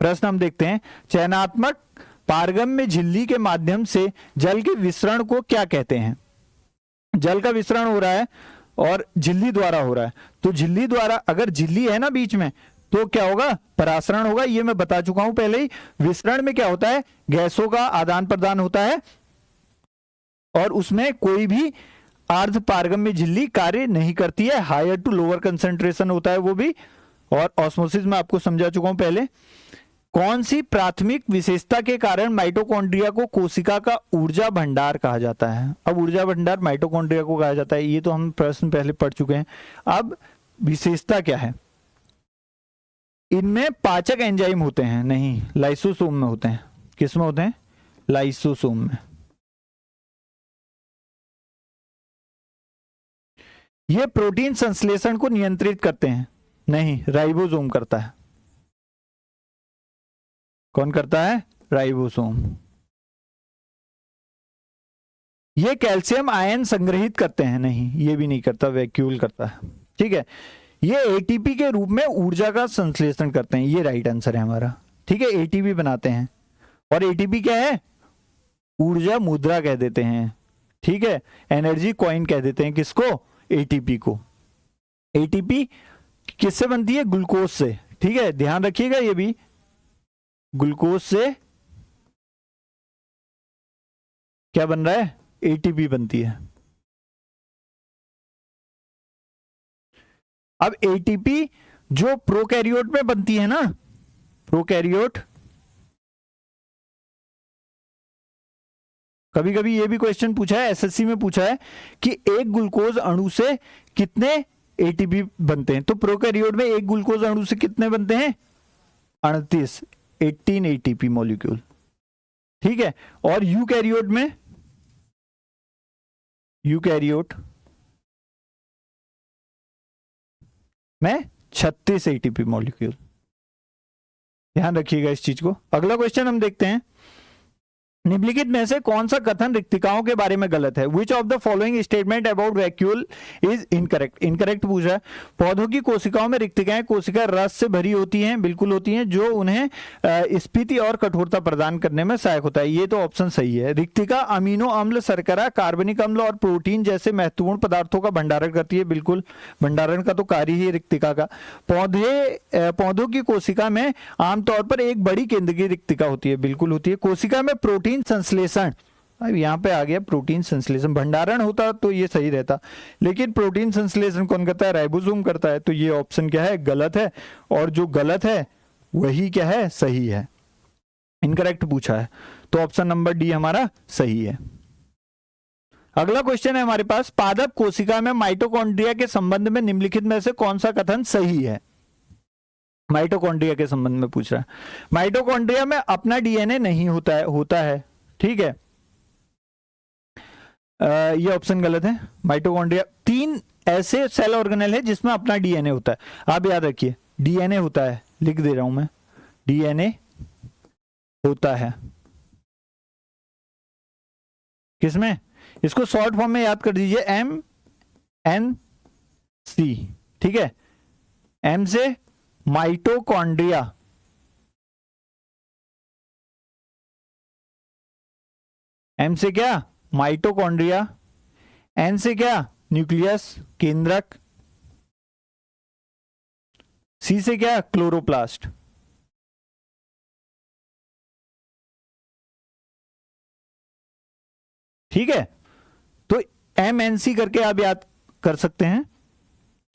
प्रश्न हम देखते हैं, चयनात्मक पारगम्य झिल्ली के माध्यम से जल के विसरण को क्या कहते हैं। जल का विसरण हो रहा है और झिल्ली द्वारा हो रहा है, तो झिल्ली द्वारा, अगर झिल्ली है ना बीच में, तो क्या होगा, परासरण होगा, ये मैं बता चुका हूं पहले ही। विसरण में क्या होता है, गैसों का आदान प्रदान होता है, और उसमें कोई भी अर्ध पारगम्य झिल्ली कार्य नहीं करती है, हायर टू लोअर कंसेंट्रेशन होता है वो भी। और ऑस्मोसिस में आपको समझा चुका हूं पहले। कौन सी प्राथमिक विशेषता के कारण माइटोकॉन्ड्रिया को कोशिका का ऊर्जा भंडार कहा जाता है। अब ऊर्जा भंडार माइटोकॉन्ड्रिया को कहा जाता है, ये तो हम प्रश्न पहले पढ़ चुके हैं। अब विशेषता क्या है, इनमें पाचक एंजाइम होते हैं, नहीं, लाइसोसोम में होते हैं। किस में होते हैं, लाइसोसोम में। ये प्रोटीन संश्लेषण को नियंत्रित करते हैं, नहीं, राइबोसोम करता है। कौन करता है, राइबोसोम। ये कैल्शियम आयन संग्रहित करते हैं, नहीं, ये भी नहीं करता, वैक्यूल करता है, ठीक है। ये एटीपी के रूप में ऊर्जा का संश्लेषण करते हैं, ये राइट आंसर है हमारा, ठीक है। एटीपी बनाते हैं, और एटीपी क्या है, ऊर्जा मुद्रा कह देते हैं, ठीक है। एनर्जी कॉइन कह देते हैं किसको, एटीपी को। एटीपी किससे बनती है, ग्लूकोज से, ठीक है, ध्यान रखिएगा ये भी, ग्लूकोज से क्या बन रहा है, एटीपी बनती है। अब एटीपी जो प्रोकैरियोट में बनती है ना, प्रोकैरियोट, कभी कभी ये भी क्वेश्चन पूछा है, एसएससी में पूछा है कि एक ग्लूकोज अणु से कितने एटीपी बनते हैं। तो प्रोकैरियोट में एक ग्लूकोज अणु से कितने बनते हैं, 38, 18 एटीपी मॉलिक्यूल, ठीक है। और यूकैरियोट में 36 एटीपी मॉलिक्यूल। ध्यान रखिएगा इस चीज को। अगला क्वेश्चन हम देखते हैं, निम्नलिखित में से कौन सा कथन रिक्तिकाओं के बारे में गलत है। Which of the following statement about vacuole is incorrect. Incorrect पूछ रहा है। पौधों की कोशिकाओं में रिक्तिकाएं कोशिका रस से भरी होती हैं, बिल्कुल होती हैं, जो उन्हें स्फीति और कठोरता प्रदान करने में सहायक होता है। ये तो ऑप्शन सही है। रिक्तिका अमीनो अम्ल, शर्करा, कार्बनिक अम्ल और प्रोटीन जैसे महत्वपूर्ण पदार्थों का भंडारण करती है, बिल्कुल, भंडारण का तो कार्य ही रिक्तिका का। पौधों की कोशिका में आमतौर पर एक बड़ी केंद्र की रिक्तिका होती है, बिल्कुल होती है। कोशिका में प्रोटीन संश्लेषण, अब यहां पे आ गया प्रोटीन संश्लेषण, भंडारण होता तो ये सही रहता, लेकिन प्रोटीन संश्लेषण कौन करता है, राइबोसोम करता है। तो ये ऑप्शन क्या है, गलत है, और जो गलत है वही क्या है, सही है। इनकरेक्ट पूछा है, तो ऑप्शन नंबर डी हमारा सही है। अगला क्वेश्चन है हमारे पास, पादप कोशिका में माइटोकॉन्ड्रिया के संबंध में निम्नलिखित में से कौन सा कथन सही है। माइटोकॉन्ड्रिया के संबंध में पूछ रहा है। माइटोकॉन्ड्रिया में अपना डीएनए नहीं होता है, ठीक है। ये ऑप्शन गलत है। माइटोकॉन्ड्रिया 3 ऐसे सेल ऑर्गेनेल है जिसमें अपना डीएनए होता है। आप याद रखिए, डीएनए होता है, लिख दे रहा हूं मैं, डीएनए होता है किसमें, इसको शॉर्ट फॉर्म में याद कर दीजिए, MNC, ठीक है। एम से माइटोकॉन्ड्रिया, एम से क्या, माइटोकॉन्ड्रिया, एन से क्या, न्यूक्लियस, केंद्रक, सी से क्या, क्लोरोप्लास्ट। ठीक है, तो MNC करके आप याद कर सकते हैं,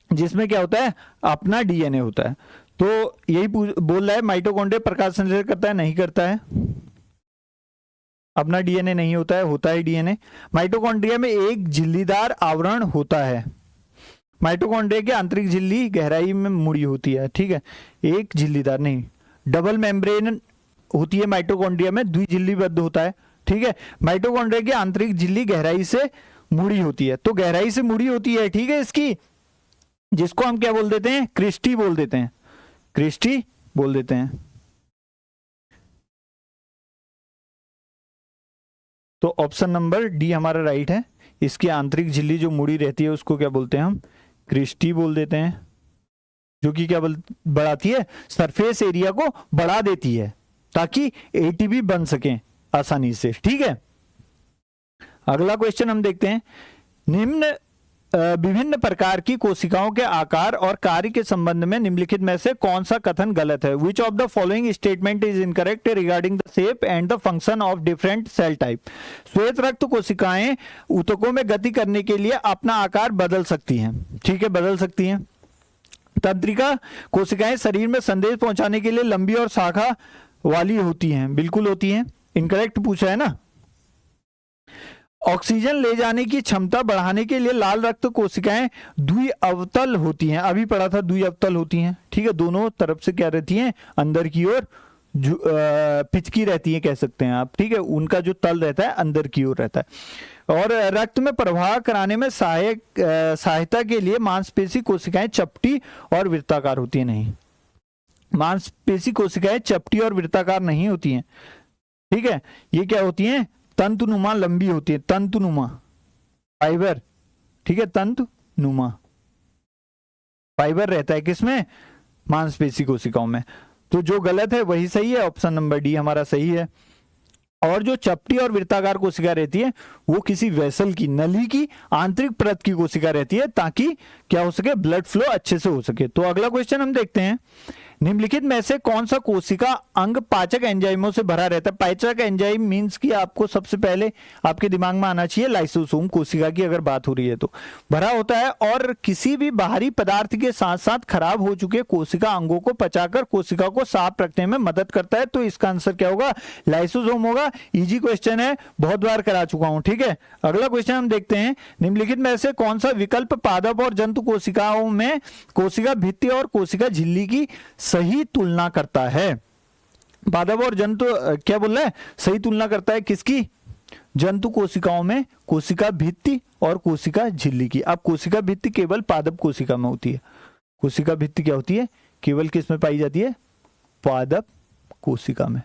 जिसमें क्या होता है, अपना डीएनए होता है। तो यही बोल रहा है, माइटोकॉन्ड्रिया प्रकाश संश्लेषण करता है, नहीं करता है, अपना डीएनए नहीं होता है डीएनए। माइटोकॉन्ड्रिया में एक झिल्लीदार आवरण होता है। माइटोकॉन्ड्रिया की आंतरिक झिल्ली गहराई में मुड़ी होती है, ठीक है, एक झिल्लीदार नहीं, डबल मेम्ब्रेन होती है माइटोकॉन्ड्रिया में, द्विझिल्लीबद्ध होता है, ठीक है। माइटोकॉन्ड्रिया की आंतरिक झिल्ली गहराई से मुड़ी होती है, तो गहराई से मुड़ी होती है, ठीक है, इसकी, जिसको हम क्या बोल देते हैं, क्रिस्टी बोल देते हैं, क्रिस्टी बोल देते हैं। तो ऑप्शन नंबर डी हमारा राइट है। इसकी आंतरिक झिल्ली जो मुड़ी रहती है उसको क्या बोलते हैं हम, क्रिस्टी बोल देते हैं, जो कि क्या बढ़ाती है, सरफेस एरिया को बढ़ा देती है ताकि एटीपी बन सके आसानी से, ठीक है। अगला क्वेश्चन हम देखते हैं, निम्न विभिन्न प्रकार की कोशिकाओं के आकार और कार्य के संबंध में निम्नलिखित में से कौन सा कथन गलत है। Which of the following statement is incorrect regarding the shape and the function of different cell type. श्वेत रक्त कोशिकाएं ऊतकों में गति करने के लिए अपना आकार बदल सकती हैं, ठीक है, बदल सकती हैं। तंत्रिका कोशिकाएं शरीर में संदेश पहुंचाने के लिए लंबी और शाखा वाली होती हैं, बिल्कुल होती हैं। इनकरेक्ट पूछा है ना। ऑक्सीजन ले जाने की क्षमता बढ़ाने के लिए लाल रक्त कोशिकाएं द्विअवतल होती हैं, अभी पढ़ा था द्विअवतल होती हैं, ठीक है, दोनों तरफ से क्या रहती हैं, अंदर की ओर पिचकी रहती है, कह सकते हैं आप, ठीक है, उनका जो तल रहता है अंदर की ओर रहता है। और रक्त में प्रवाह कराने में सहायता के लिए मांसपेशी कोशिकाएं चपटी और वृत्ताकार होती है, नहीं, मांसपेशी कोशिकाएं चपटी और वृत्ताकार नहीं होती हैं, ठीक है, ये क्या होती हैं, तंतुनुमा लंबी होती है, तंतुनुमा फाइबर, ठीक है, तंतुनुमा फाइबर रहता है किसमें, मांसपेशी कोशिकाओं में। तो जो गलत है वही सही है, ऑप्शन नंबर डी हमारा सही है। और जो चपटी और वृत्ताकार कोशिका रहती है वो किसी वेसल की, नली की आंतरिक परत की कोशिका रहती है, ताकि क्या हो सके, ब्लड फ्लो अच्छे से हो सके। तो अगला क्वेश्चन हम देखते हैं, निम्नलिखित में से कौन सा कोशिका अंग पाचक एंजाइमों से भरा रहता है? पाचक एंजाइम मींस कि आपको सबसे पहले आपके दिमाग में आना चाहिए लाइसोसोम, कोशिका की अगर बात हो रही है तो भरा होता है, और किसी भी बाहरी पदार्थ के साथ साथ खराब हो चुके कोशिका अंगों को पचाकर कोशिका को साफ रखने में मदद करता है। तो इसका आंसर क्या होगा? लाइसोसोम होगा। इजी क्वेश्चन है, बहुत बार करा चुका हूं। ठीक है, अगला क्वेश्चन हम देखते हैं। निम्नलिखित में से कौन सा विकल्प पादप और जंतु कोशिकाओं में कोशिका भित्ति और कोशिका झिल्ली की सही तुलना करता है? पादप और जंतु क्या बोल रहा है? सही तुलना करता है किसकी? जंतु कोशिकाओं में कोशिका भित्ति और कोशिका झिल्ली की। अब कोशिका भित्ति केवल पादप कोशिका में होती है। कोशिका भित्ति क्या होती है? केवल किस में पाई जाती है? पादप कोशिका में।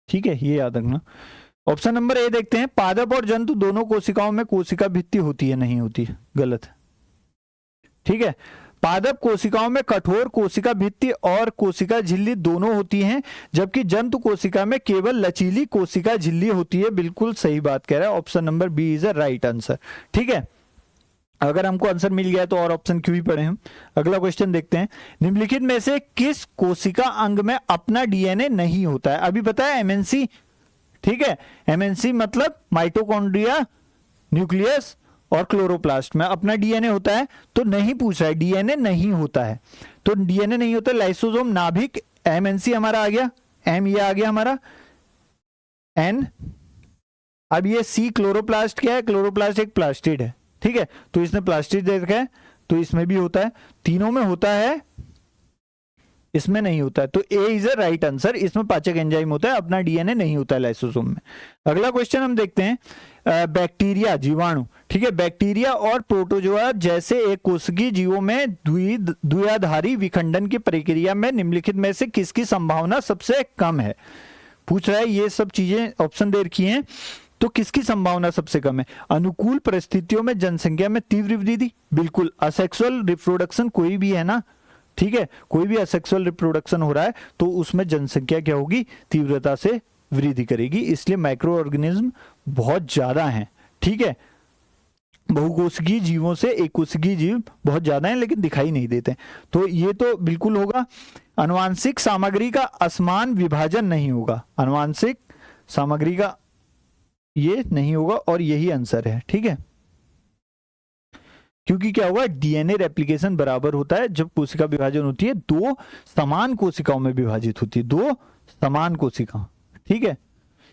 ठीक है, ये याद रखना। ऑप्शन नंबर ए देखते हैं। पादप और जंतु दोनों कोशिकाओं में कोशिका भित्ति होती है? नहीं होती है, गलत है। ठीक है, पादप कोशिकाओं में कठोर कोशिका भित्ति और कोशिका झिल्ली दोनों होती हैं, जबकि जंतु कोशिका में केवल लचीली कोशिका झिल्ली होती है। बिल्कुल सही बात कह रहा है, option number B is a right answer. ठीक है, अगर हमको आंसर मिल गया तो और ऑप्शन क्यों ही पढ़े हम। अगला क्वेश्चन देखते हैं। निम्नलिखित में से किस कोशिका अंग में अपना डीएनए नहीं होता है? अभी बताया एमएनसी। ठीक है, एमएनसी मतलब माइटोकॉन्ड्रिया, न्यूक्लियस और क्लोरोप्लास्ट में अपना डीएनए होता है। तो नहीं पूछ रहा है, डीएनए नहीं होता है। तो डीएनए नहीं होता, लाइसोसोम, नाभिक, एमएनसी हमारा आ गया, एम ये आ गया हमारा, एन। अब ये सी क्लोरोप्लास्ट क्या है? क्लोरोप्लास्ट एक प्लास्टिड है। ठीक है, तो इसने प्लास्टिड दे रखा है, तो इसमें भी होता है। तीनों में होता है, इसमें नहीं होता है। तो ए इज अ राइट आंसर। इसमें पाचक एंजाइम होता है, अपना डीएनए नहीं होता है लाइसोसोम में। अगला क्वेश्चन हम देखते हैं। बैक्टीरिया, जीवाणु। ठीक है, बैक्टीरिया और प्रोटोजोआ जैसे एक कोशिकीय जीवों में द्विआधारी विखंडन की प्रक्रिया में निम्नलिखित में से किसकी संभावना सबसे कम है? पूछ रहा है, ये सब चीजें ऑप्शन दे रखी हैं, तो किसकी संभावना सबसे कम है? अनुकूल परिस्थितियों में जनसंख्या में तीव्र वृद्धि, बिल्कुल। असेक्सुअल रिप्रोडक्शन कोई भी है ना, ठीक है, कोई भी असेक्सुअल रिप्रोडक्शन हो रहा है तो उसमें जनसंख्या क्या होगी? तीव्रता से वृद्धि करेगी। इसलिए माइक्रो ऑर्गेनिज्म बहुत ज्यादा हैं। ठीक है, बहुकोशिकीय जीवों से एक कोशिकीय जीव बहुत ज्यादा हैं, लेकिन दिखाई नहीं देते। तो ये तो बिल्कुल होगा। आनुवांशिक सामग्री का असमान विभाजन नहीं होगा, आनुवांशिक सामग्री का ये नहीं होगा, और यही आंसर है। ठीक है, क्योंकि क्या होगा? डीएनए रेप्लिकेशन बराबर होता है जब कोशिका विभाजन होती है, दो समान कोशिकाओं में विभाजित होती है, दो समान कोशिका। ठीक है,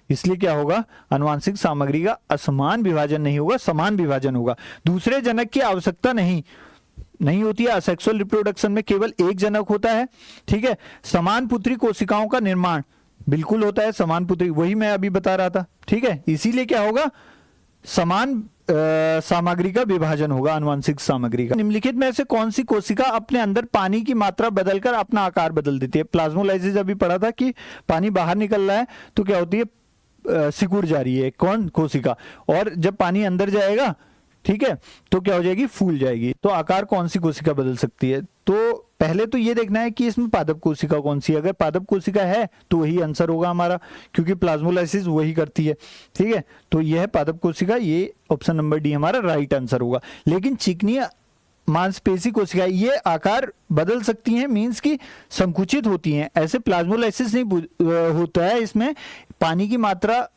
इसलिए क्या होगा? आनुवांशिक सामग्री का असमान विभाजन नहीं होगा, समान विभाजन होगा। दूसरे जनक की आवश्यकता नहीं होती है। असेक्सुअल रिप्रोडक्शन में केवल एक जनक होता है। ठीक है, समान पुत्री कोशिकाओं का निर्माण बिल्कुल होता है, समान पुत्री, वही मैं अभी बता रहा था। ठीक है, इसीलिए क्या होगा? समान सामग्री का विभाजन होगा, आनुवांशिक सामग्री का। निम्नलिखित में से कौन सी कोशिका अपने अंदर पानी की मात्रा बदलकर अपना आकार बदल देती है? प्लाज्मोलाइसिस अभी पढ़ा था कि पानी बाहर निकल रहा है तो क्या होती है? सिकुड़ जा रही है कौन? कोशिका। और जब पानी अंदर जाएगा, ठीक है, तो क्या हो जाएगी? फूल जाएगी। तो आकार कौन सी कोशिका बदल सकती है? तो पहले तो ये देखना है कि इसमें पादप कोशिका कौन सी है। अगर पादप कोशिका है तो वही आंसर होगा हमारा, क्योंकि प्लाज्मोलाइसिस वही करती है। ठीक है, तो यह है पादप कोशिका, ये ऑप्शन नंबर डी हमारा राइट आंसर होगा। लेकिन चिकनी मांसपेशी कोशिका ये आकार बदल सकती हैं, मींस की संकुचित होती हैं। ऐसे प्लाज्मोलाइसिस नहीं होता है, इसमें पानी की मात्रा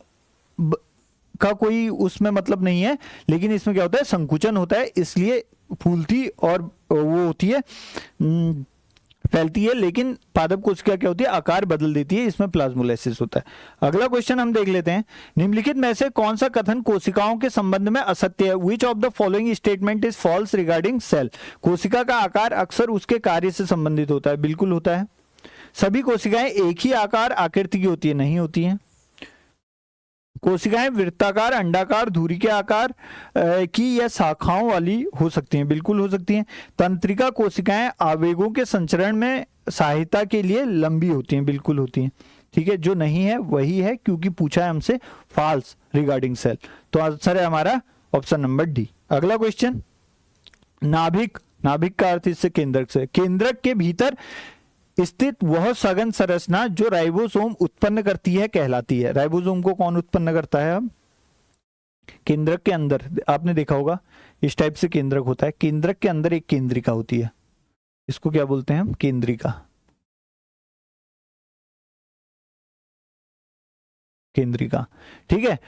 का कोई उसमें मतलब नहीं है, लेकिन इसमें क्या होता है? संकुचन होता है, इसलिए फूलती और वो होती है, फैलती है। लेकिन पादप कोशिका क्या होती है? आकार बदल देती है, इसमें प्लाज्मोलाइसिस होता है। अगला क्वेश्चन हम देख लेते हैं। निम्नलिखित में से कौन सा कथन कोशिकाओं के संबंध में असत्य है? Which of the following statement is false regarding cell? कोशिका का आकार अक्सर उसके कार्य से संबंधित होता है, बिल्कुल होता है। सभी कोशिकाएं एक ही आकार आकृति की होती है, नहीं होती है। कोशिकाएं वृत्ताकार, अंडाकार, धुरी के आकार की या शाखाओं वाली हो सकती हैं, बिल्कुल हो सकती हैं। तंत्रिका कोशिकाएं आवेगों के संचरण में सहायता के लिए लंबी होती हैं, बिल्कुल होती हैं। ठीक है, जो नहीं है वही है, क्योंकि पूछा है हमसे फॉल्स रिगार्डिंग सेल। तो आंसर है हमारा ऑप्शन नंबर डी। अगला क्वेश्चन, नाभिक। नाभिक का अर्थ इससे केंद्रक से, केंद्रक के भीतर स्थित वह सघन संरचना जो राइबोसोम उत्पन्न करती है कहलाती है। राइबोसोम को कौन उत्पन्न करता है? अब केंद्रक के अंदर आपने देखा होगा इस टाइप से केंद्रक होता है। केंद्रक के अंदर एक केंद्रिका होती है, इसको क्या बोलते हैं हम? केंद्रिका। केंद्रिका, ठीक है।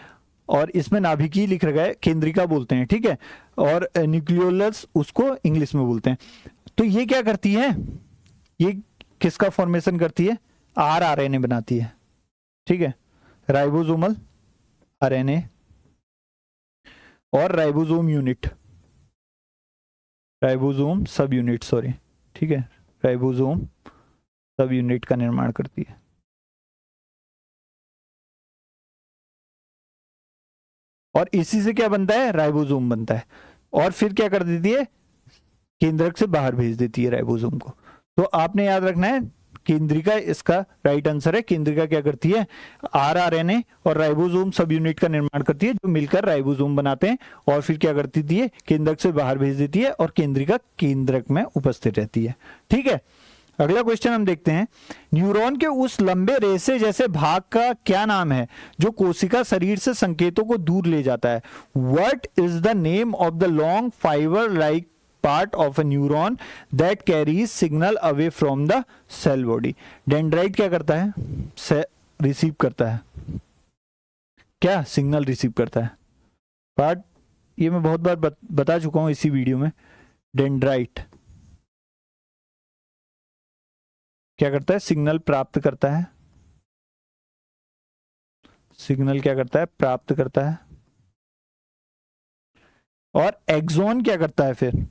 और इसमें नाभिकीय लिख रखा है, केंद्रिका बोलते हैं, ठीक है। और न्यूक्लियोलस उसको इंग्लिश में बोलते हैं। तो ये क्या करती है? ये किसका फॉर्मेशन करती है? आरएनए बनाती है, ठीक है। राइबोसोमल आरएनए और राइबोसोम यूनिट, राइबोसोम सब यूनिट, सॉरी, ठीक है, राइबोसोम सब यूनिट का निर्माण करती है। और इसी से क्या बनता है? राइबोसोम बनता है। और फिर क्या कर देती है? केंद्रक से बाहर भेज देती है राइबोसोम को। तो आपने याद रखना है, केंद्रिका इसका राइट आंसर है। केंद्रिका क्या करती है? आरएनए और राइबोसोम सब यूनिट का निर्माण करती है, जो मिलकर राइबोसोम बनाते हैं। और फिर क्या करती है? केंद्रक से बाहर भेज देती है और केंद्रिका केंद्रक में उपस्थित रहती है, ठीक है। अगला क्वेश्चन हम देखते हैं, न्यूरॉन के उस लंबे रेशे जैसे भाग का क्या नाम है जो कोशिका शरीर से संकेतों को दूर ले जाता है? What is the name of the long fibre like part of a neuron that carries signal away from the cell body? Dendrite क्या करता है? रिसीव करता है, क्या सिग्नल रिसीव करता है? पार्ट ये मैं बहुत बार बता चुका हूं इसी वीडियो में। डेंड्राइट क्या करता है? सिग्नल प्राप्त करता है। सिग्नल क्या करता है? प्राप्त करता है। और एक्सॉन क्या करता है? फिर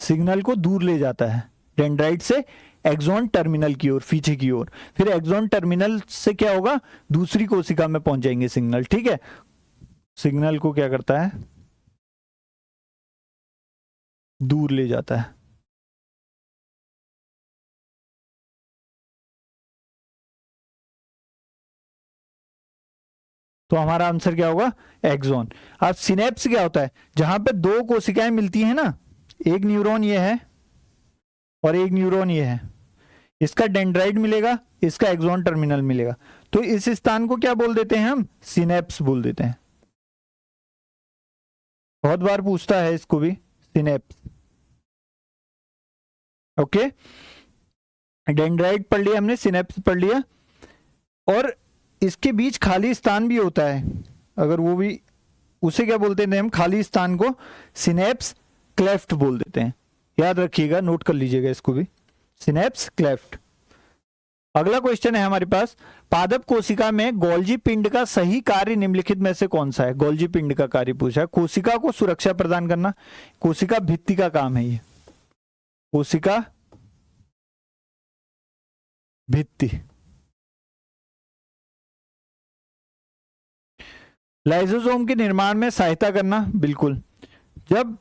सिग्नल को दूर ले जाता है डेंड्राइट से एक्सॉन टर्मिनल की ओर, पीछे की ओर। फिर एक्सॉन टर्मिनल से क्या होगा? दूसरी कोशिका में पहुंच जाएंगे सिग्नल, ठीक है। सिग्नल को क्या करता है? दूर ले जाता है। तो हमारा आंसर क्या होगा? एक्सॉन। अब सिनेप्स क्या होता है? जहां पे दो कोशिकाएं मिलती हैं ना, एक न्यूरॉन ये है और एक न्यूरॉन ये है, इसका डेंड्राइट मिलेगा, इसका एक्सॉन टर्मिनल मिलेगा। तो इस स्थान को क्या बोल देते हैं हम? सिनेप्स बोल देते हैं। बहुत बार पूछता है इसको भी, सिनेप्स। ओके, डेंड्राइट पढ़ लिया हमने, सिनेप्स पढ़ लिया। और इसके बीच खाली स्थान भी होता है, अगर वो भी, उसे क्या बोलते हैं हम? खाली स्थान को सिनेप्स क्लेफ्ट बोल देते हैं। याद रखिएगा, नोट कर लीजिएगा इसको भी, सिनेप्स क्लेफ्ट। अगला क्वेश्चन है हमारे पास, पादप कोशिका में गोल्जी पिंड का सही कार्य निम्नलिखित में से कौन सा है? गोल्जी पिंड का कार्य पूछा है। कोशिका को सुरक्षा प्रदान करना, कोशिका भित्ति का काम है ये, कोशिका भित्ति। लाइसोसोम के निर्माण में सहायता करना, बिल्कुल। जब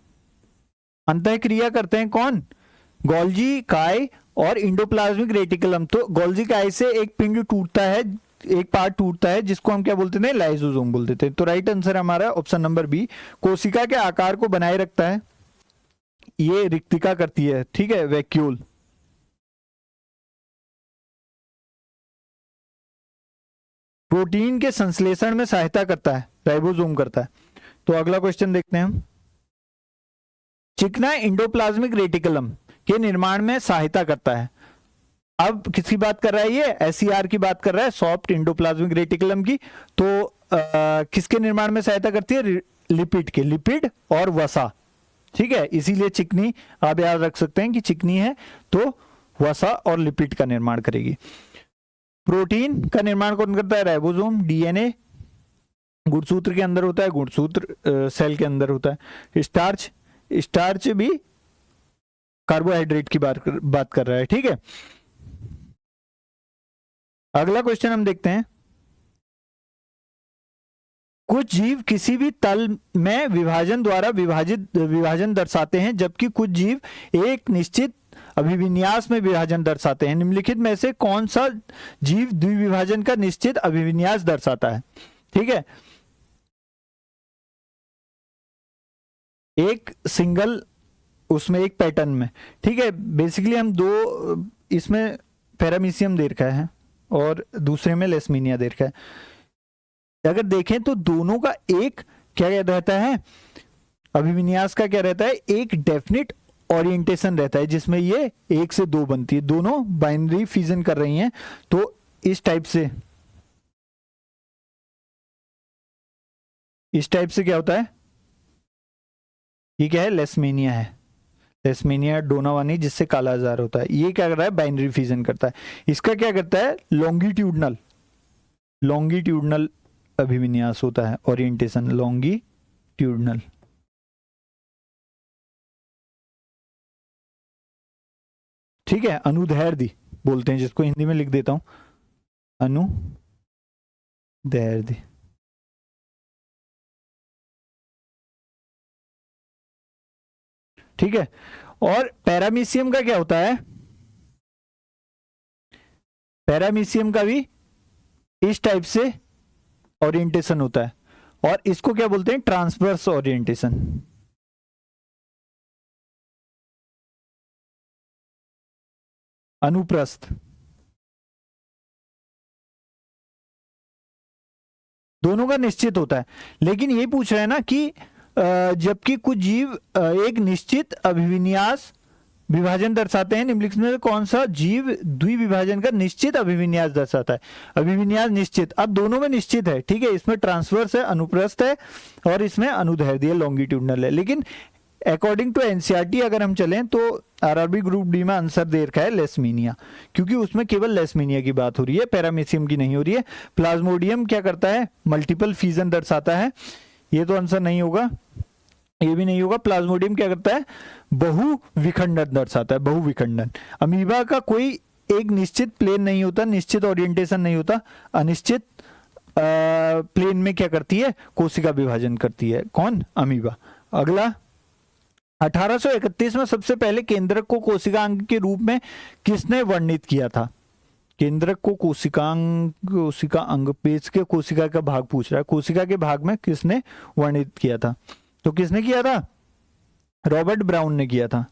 अंतःक्रिया करते हैं कौन? गोल्जी काय और इंडोप्लाज्मिक रेटिकुलम। तो गोल्जी काय से एक पिंड टूटता है, एक पार्ट टूटता है, जिसको हम क्या बोलते हैं? लाइसोसोम बोल देते हैं। तो राइट आंसर हमारा ऑप्शन नंबर बी। कोशिका के आकार को बनाए रखता है, ये रिक्तिका करती है, ठीक है, वैक्यूल। प्रोटीन के संश्लेषण में सहायता करता है, राइबोसोम करता है। तो अगला क्वेश्चन देखते हैं हम, चिकना इंडोप्लाज्मिक रेटिकुलम के निर्माण में सहायता करता है। अब किसकी बात कर रहा है? ये एसईआर की बात कर रहा है, सॉफ्ट इंडोप्लाज्मिक रेटिकुलम की। तो किसके निर्माण में सहायता करती है? लिपिड के, लिपिड और वसा, ठीक है। इसीलिए चिकनी आप याद रख सकते हैं कि चिकनी है तो वसा और लिपिड का निर्माण करेगी। प्रोटीन का निर्माण कौन करता है? राइबोसोम। डीएनए गुणसूत्र के अंदर होता है, गुणसूत्र सेल के अंदर होता है। स्टार्च, स्टार्च भी कार्बोहाइड्रेट की बात कर रहा है, ठीक है। अगला क्वेश्चन हम देखते हैं, कुछ जीव किसी भी तल में विभाजन द्वारा विभाजन दर्शाते हैं, जबकि कुछ जीव एक निश्चित अभिविन्यास में विभाजन दर्शाते हैं। निम्नलिखित में से कौन सा जीव द्विविभाजन का निश्चित अभिविन्यास दर्शाता है? ठीक है, एक सिंगल उसमें एक पैटर्न में, ठीक है। बेसिकली हम दो, इसमें पैरामीशियम दे रखा है और दूसरे में लेसमीनिया दे रखा है। अगर देखें तो दोनों का एक क्या रहता है, अभिविन्यास का क्या रहता है, एक डेफिनेट ओरिएंटेशन रहता है जिसमें ये 1 से 2 बनती है, दोनों बाइनरी फ्यूजन कर रही हैं। तो इस टाइप से क्या होता है, ये क्या है, लेसमेनिया है, लेसमेनिया डोनावानी, जिससे काला आजार होता है। ये क्या कर रहा है, बाइनरी फ्यूजन करता है। इसका क्या करता है, लॉन्गिट्यूडनल अभिविन्यास होता है, ओरिएंटेशन लॉन्गिट्यूडनल। ठीक है, अनुदैर्ध्य बोलते हैं जिसको, हिंदी में लिख देता हूं, अनुदैर्ध्य। ठीक है, और पैरामीशियम का क्या होता है, पैरामीशियम का भी इस टाइप से ओरिएंटेशन होता है, और इसको क्या बोलते हैं, ट्रांसवर्स ओरिएंटेशन। अनुप्रस्थ, दोनों का निश्चित होता है। लेकिन ये पूछ रहा है ना कि जबकि कुछ जीव एक निश्चित अभिविन्यास विभाजन दर्शाते हैं, निम्नलिखित में कौन सा जीव द्विविभाजन का निश्चित अभिविन्यास दर्शाता है, अभिविन्यास निश्चित। अब दोनों में निश्चित है, ठीक है, इसमें ट्रांसवर्स है, अनुप्रस्थ है, और इसमें अनुदैर्ध्य लॉन्गिट्यूडनल है। लेकिन अकॉर्डिंग टू एनसीईआरटी अगर हम चलें तो आरआरबी ग्रुप डी में आंसर दे रखा है लेसमीनिया, क्योंकि उसमें केवल लेसमीनिया की बात हो रही है, पैरामीशियम की नहीं हो रही है। प्लाज्मोडियम क्या करता है, मल्टीपल फ्यूजन दर्शाता है, ये तो आंसर नहीं होगा, ये भी नहीं होगा। प्लाज्मोडियम क्या करता है, बहुविखंडन दर्शाता है, बहुविखंडन। अमीबा का कोई एक निश्चित प्लेन नहीं होता, निश्चित ओरिएंटेशन नहीं होता, अनिश्चित प्लेन में क्या करती है, कोशिका विभाजन करती है। कौन, अमीबा। अगला, 1831 में सबसे पहले केंद्रक को कोशिका अंग के रूप में किसने वर्णित किया था, केंद्रक को कोशिका अंग, पेज के कोशिका का भाग पूछ रहा है, कोशिका के भाग में किसने वर्णित किया था, तो किसने किया था, रॉबर्ट ब्राउन ने किया था।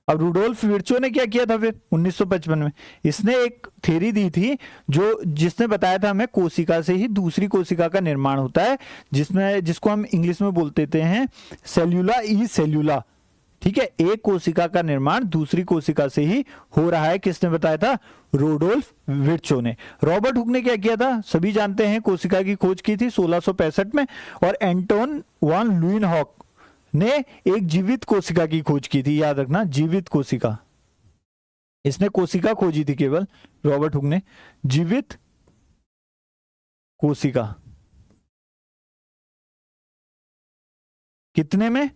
अब रुडोल्फ विर्चो ने क्या किया था फिर 1955 में, इसने एक थ्योरी दी थी जिसने बताया था हमें कोशिका से ही दूसरी कोशिका का निर्माण होता है, जिसको हम इंग्लिश में बोलते हैं सेल्यूला ई सेल्यूला। ठीक है, एक कोशिका का निर्माण दूसरी कोशिका से ही हो रहा है, किसने बताया था, रुडोल्फ विर्चो ने। रॉबर्ट हुक ने क्या किया था, सभी जानते हैं, कोशिका की खोज की थी 1665 में, और एंटोन वान लुइनहॉक ने एक जीवित कोशिका की खोज की थी, याद रखना, जीवित कोशिका। इसने कोशिका खोजी थी केवल, रॉबर्ट हुक ने, जीवित कोशिका। कितने में,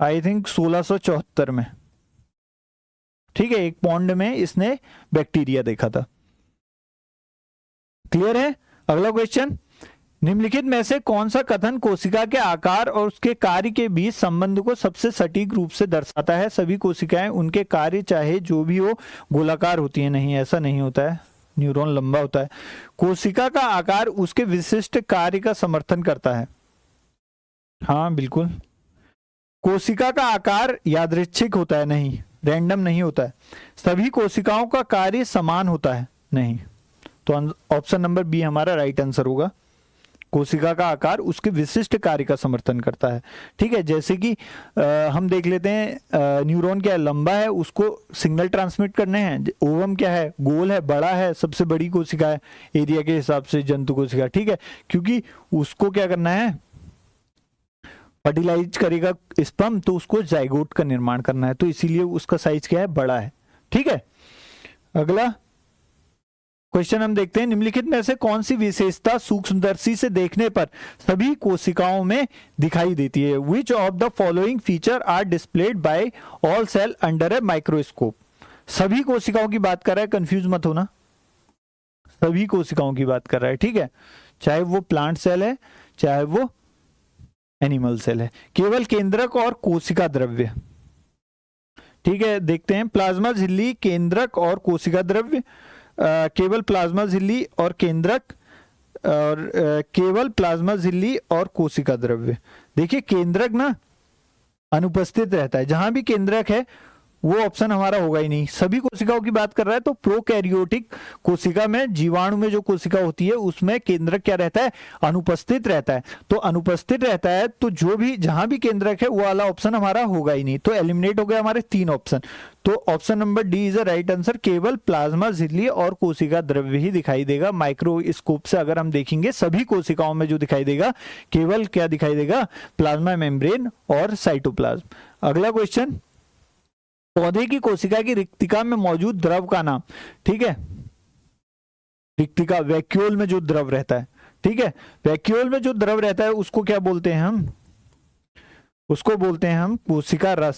आई थिंक 1674 में। ठीक है, एक पॉन्ड में इसने बैक्टीरिया देखा था। क्लियर है। अगला क्वेश्चन, निम्नलिखित में से कौन सा कथन कोशिका के आकार और उसके कार्य के बीच संबंध को सबसे सटीक रूप से दर्शाता है। सभी कोशिकाएं उनके कार्य चाहे जो भी हो गोलाकार होती है, नहीं, ऐसा नहीं होता है, न्यूरॉन लंबा होता है। कोशिका का आकार उसके विशिष्ट कार्य का समर्थन करता है। हाँ बिल्कुल, कोशिका का आकार यादृच्छिक होता है, नहीं, रैंडम नहीं होता है। सभी कोशिकाओं का कार्य समान होता है, नहीं। तो ऑप्शन नंबर बी हमारा राइट आंसर होगा। कोशिका का आकार उसके विशिष्ट कार्य का समर्थन करता है। ठीक है, जैसे कि हम देख लेते हैं, न्यूरॉन क्या है, लंबा है, उसको सिग्नल ट्रांसमिट करने हैं। ओवम क्या है, गोल है, बड़ा है, सबसे बड़ी कोशिका है एरिया के हिसाब से, जंतु कोशिका। ठीक है, क्योंकि उसको क्या करना है, फर्टिलाइज करेगा स्पर्म, तो उसको जाइगोट का निर्माण करना है, तो इसीलिए उसका साइज क्या है, बड़ा है। ठीक है, अगला क्वेश्चन हम देखते हैं, निम्नलिखित में से कौन सी विशेषता सूक्ष्मदर्शी से देखने पर सभी कोशिकाओं में दिखाई देती है। Which of the following feature are displayed by all cell under a microscope. सभी कोशिकाओं की बात कर रहा है, कंफ्यूज मत होना, सभी कोशिकाओं की बात कर रहा है। ठीक है, चाहे वो प्लांट सेल है, चाहे वो एनिमल सेल है। केवल केंद्रक और कोशिका द्रव्य। ठीक है, देखते हैं, प्लाज्मा झिल्ली, केंद्रक और कोशिका द्रव्य, केवल प्लाज्मा झिल्ली और केंद्रक, और केवल प्लाज्मा झिल्ली और कोशिका द्रव्य। देखिए केंद्रक ना अनुपस्थित रहता है, जहां भी केंद्रक है वो ऑप्शन हमारा होगा ही नहीं। सभी कोशिकाओं की बात कर रहा है तो प्रोकैरियोटिक कोशिका में, जीवाणु में जो कोशिका होती है उसमें केंद्रक क्या रहता है, अनुपस्थित रहता है। तो अनुपस्थित रहता है तो जो भी जहां भी केंद्रक है वो वाला ऑप्शन हमारा होगा ही नहीं। तो एलिमिनेट हो गया हमारे 3 ऑप्शन। तो option number D is the right answer. केवल प्लाज्मा झिल्ली और कोशिका द्रव्य ही दिखाई देगा। माइक्रोस्कोप से अगर हम देखेंगे सभी कोशिकाओं में जो दिखाई देगा केवल क्या दिखाई देगा, प्लाज्मा मेम्ब्रेन और साइटोप्लाज्म। अगला क्वेश्चन, पौधे की कोशिका की रिक्तिका में मौजूद द्रव का नाम। ठीक है, रिक्तिका वैक्यूल में जो द्रव रहता है, ठीक है, वैक्यूल में जो द्रव रहता है उसको क्या बोलते हैं हम, उसको बोलते हैं हम कोशिका रस,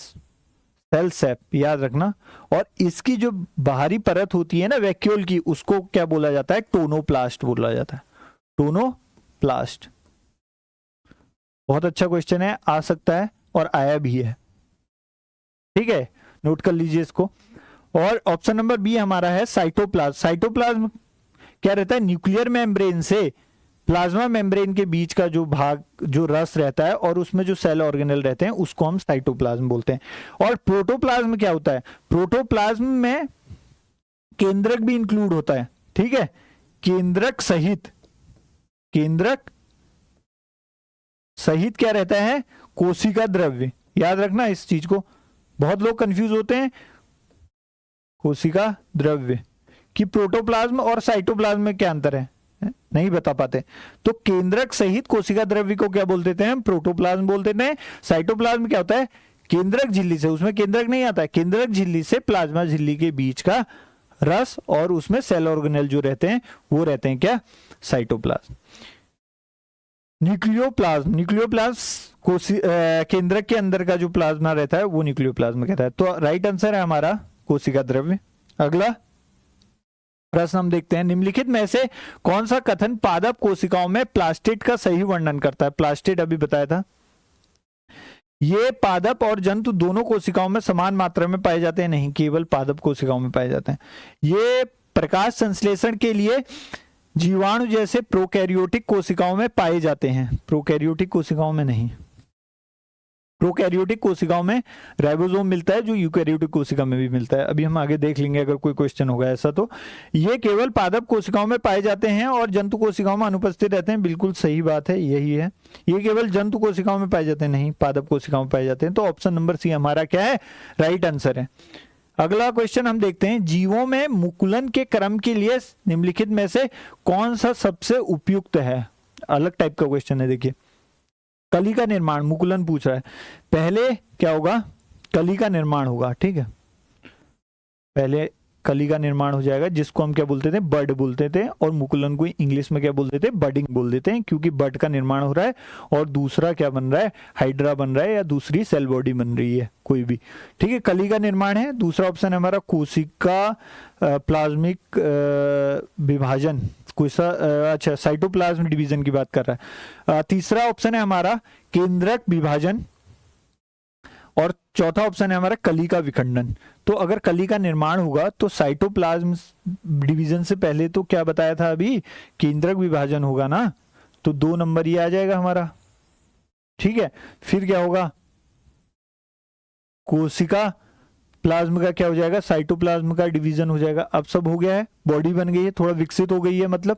सेल सैप, याद रखना। और इसकी जो बाहरी परत होती है ना वैक्यूल की, उसको क्या बोला जाता है, टोनोप्लास्ट बोला जाता है, टोनोप्लास्ट। बहुत अच्छा क्वेश्चन है, आ सकता है और आया भी है। ठीक है, नोट कर लीजिए इसको। और ऑप्शन नंबर बी हमारा है साइटोप्लाज्म। साइटोप्लाज्म क्या रहता है, न्यूक्लियर मेम्ब्रेन से प्लाज्मा मेम्ब्रेन के बीच का जो भाग, जो रस रहता है और उसमें जो सेल ऑर्गेनेल रहते हैं उसको हम साइटोप्लाज्म बोलते हैं। और प्रोटोप्लाज्म क्या होता है, प्रोटोप्लाज्म में केंद्रक भी इंक्लूड होता है। ठीक है, केंद्रक सहित, केंद्रक सहित क्या रहता है, कोशिका द्रव्य। याद रखना इस चीज को, बहुत लोग कंफ्यूज होते हैं कोशिका द्रव्य कि प्रोटोप्लाज्म और साइटोप्लाज्म में क्या अंतर है, नहीं बता पाते। तो केंद्रक सहित कोशिका द्रव्य को क्या बोल देते हैं हम, प्रोटोप्लाज्म बोल देते हैं। साइटोप्लाज्म क्या होता है, केंद्रक झिल्ली से, उसमें केंद्रक नहीं आता है, केंद्रक झिल्ली से प्लाज्मा झिल्ली के बीच का रस और उसमें सेल ऑर्गेनेल जो रहते हैं वो रहते हैं क्या, साइटोप्लाज्म। न्यूक्लियोप्लाज्म, न्यूक्लियोप्लाज्म केंद्रक के अंदर का जो प्लाज्मा रहता है वो न्यूक्लियोप्लाज्म कहता है। तो राइट आंसर है हमारा कोशिका द्रव्य। अगला प्रश्न हम देखते हैं, निम्नलिखित में से कौन सा कथन पादप कोशिकाओं में प्लास्टिड का सही वर्णन करता है। प्लास्टिड अभी बताया था, ये पादप और जंतु दोनों कोशिकाओं में समान मात्रा में पाए जाते हैं, नहीं केवल पादप कोशिकाओं में पाए जाते हैं। ये प्रकाश संश्लेषण के लिए जीवाणु जैसे प्रोकैरियोटिक कोशिकाओं में पाए जाते हैं, प्रोकैरियोटिक कोशिकाओं में नहीं। प्रोकैरियोटिक कोशिकाओं में राइबोसोम मिलता है जो यूकैरियोटिक कोशिका में भी मिलता है। अभी हम आगे देख लेंगे अगर कोई क्वेश्चन होगा ऐसा। तो ये केवल पादप कोशिकाओं में पाए जाते हैं और जंतु कोशिकाओं में अनुपस्थित रहते हैं, बिल्कुल सही बात है, यही है। ये केवल जंतु कोशिकाओं में पाए जाते हैं, नहीं पादप कोशिकाओं में पाए जाते हैं। तो ऑप्शन नंबर सी हमारा क्या है, राइट आंसर है। अगला क्वेश्चन हम देखते हैं, जीवों में मुकुलन के क्रम के लिए निम्नलिखित में से कौन सा सबसे उपयुक्त है। अलग टाइप का क्वेश्चन है, देखिए कली का निर्माण, मुकुलन पूछ रहा है। पहले क्या होगा, कली का निर्माण होगा। ठीक है, पहले कली का निर्माण हो जाएगा जिसको हम क्या बोलते थे, बड बोलते थे। और मुकुलन को इंग्लिश में क्या बोलते थे, बडिंग बोल देते हैं, क्योंकि बड का निर्माण हो रहा है और दूसरा क्या बन रहा है, हाइड्रा बन रहा है या दूसरी सेल बॉडी बन रही है कोई भी। ठीक है, कली का निर्माण है। दूसरा ऑप्शन है हमारा कोशिका प्लाज्मिक विभाजन, अच्छा साइटोप्लाज्म डिवीजन की बात कर रहा है। तीसरा ऑप्शन है हमारा केंद्रक विभाजन और चौथा ऑप्शन है हमारा कली का विखंडन। तो अगर कली का निर्माण होगा तो साइटोप्लाज्म डिवीजन से पहले तो क्या बताया था अभी, केंद्रक विभाजन होगा ना, तो 2 नंबर ये आ जाएगा हमारा। ठीक है, फिर क्या होगा, कोशिका प्लाज्म का क्या हो जाएगा, साइटोप्लाज्म का डिवीजन हो जाएगा। अब सब हो गया है, बॉडी बन गई है, थोड़ा विकसित हो गई है मतलब।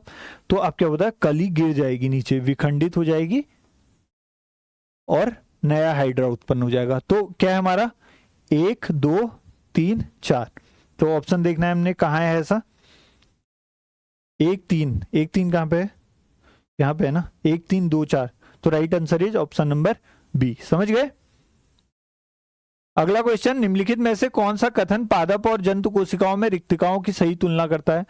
तो अब क्या होता है, कली गिर जाएगी नीचे, विखंडित हो जाएगी और नया हाइड्रा उत्पन्न हो जाएगा। तो क्या है हमारा, 1 2 3 4। तो ऑप्शन देखना है हमने, कहाँ है ऐसा, 1 3 कहां पे है, यहां पे है ना, 1 3 2 4। तो right answer is option number B. समझ गए। अगला क्वेश्चन, निम्नलिखित में से कौन सा कथन पादप और जंतु कोशिकाओं में रिक्तिकाओं की सही तुलना करता है।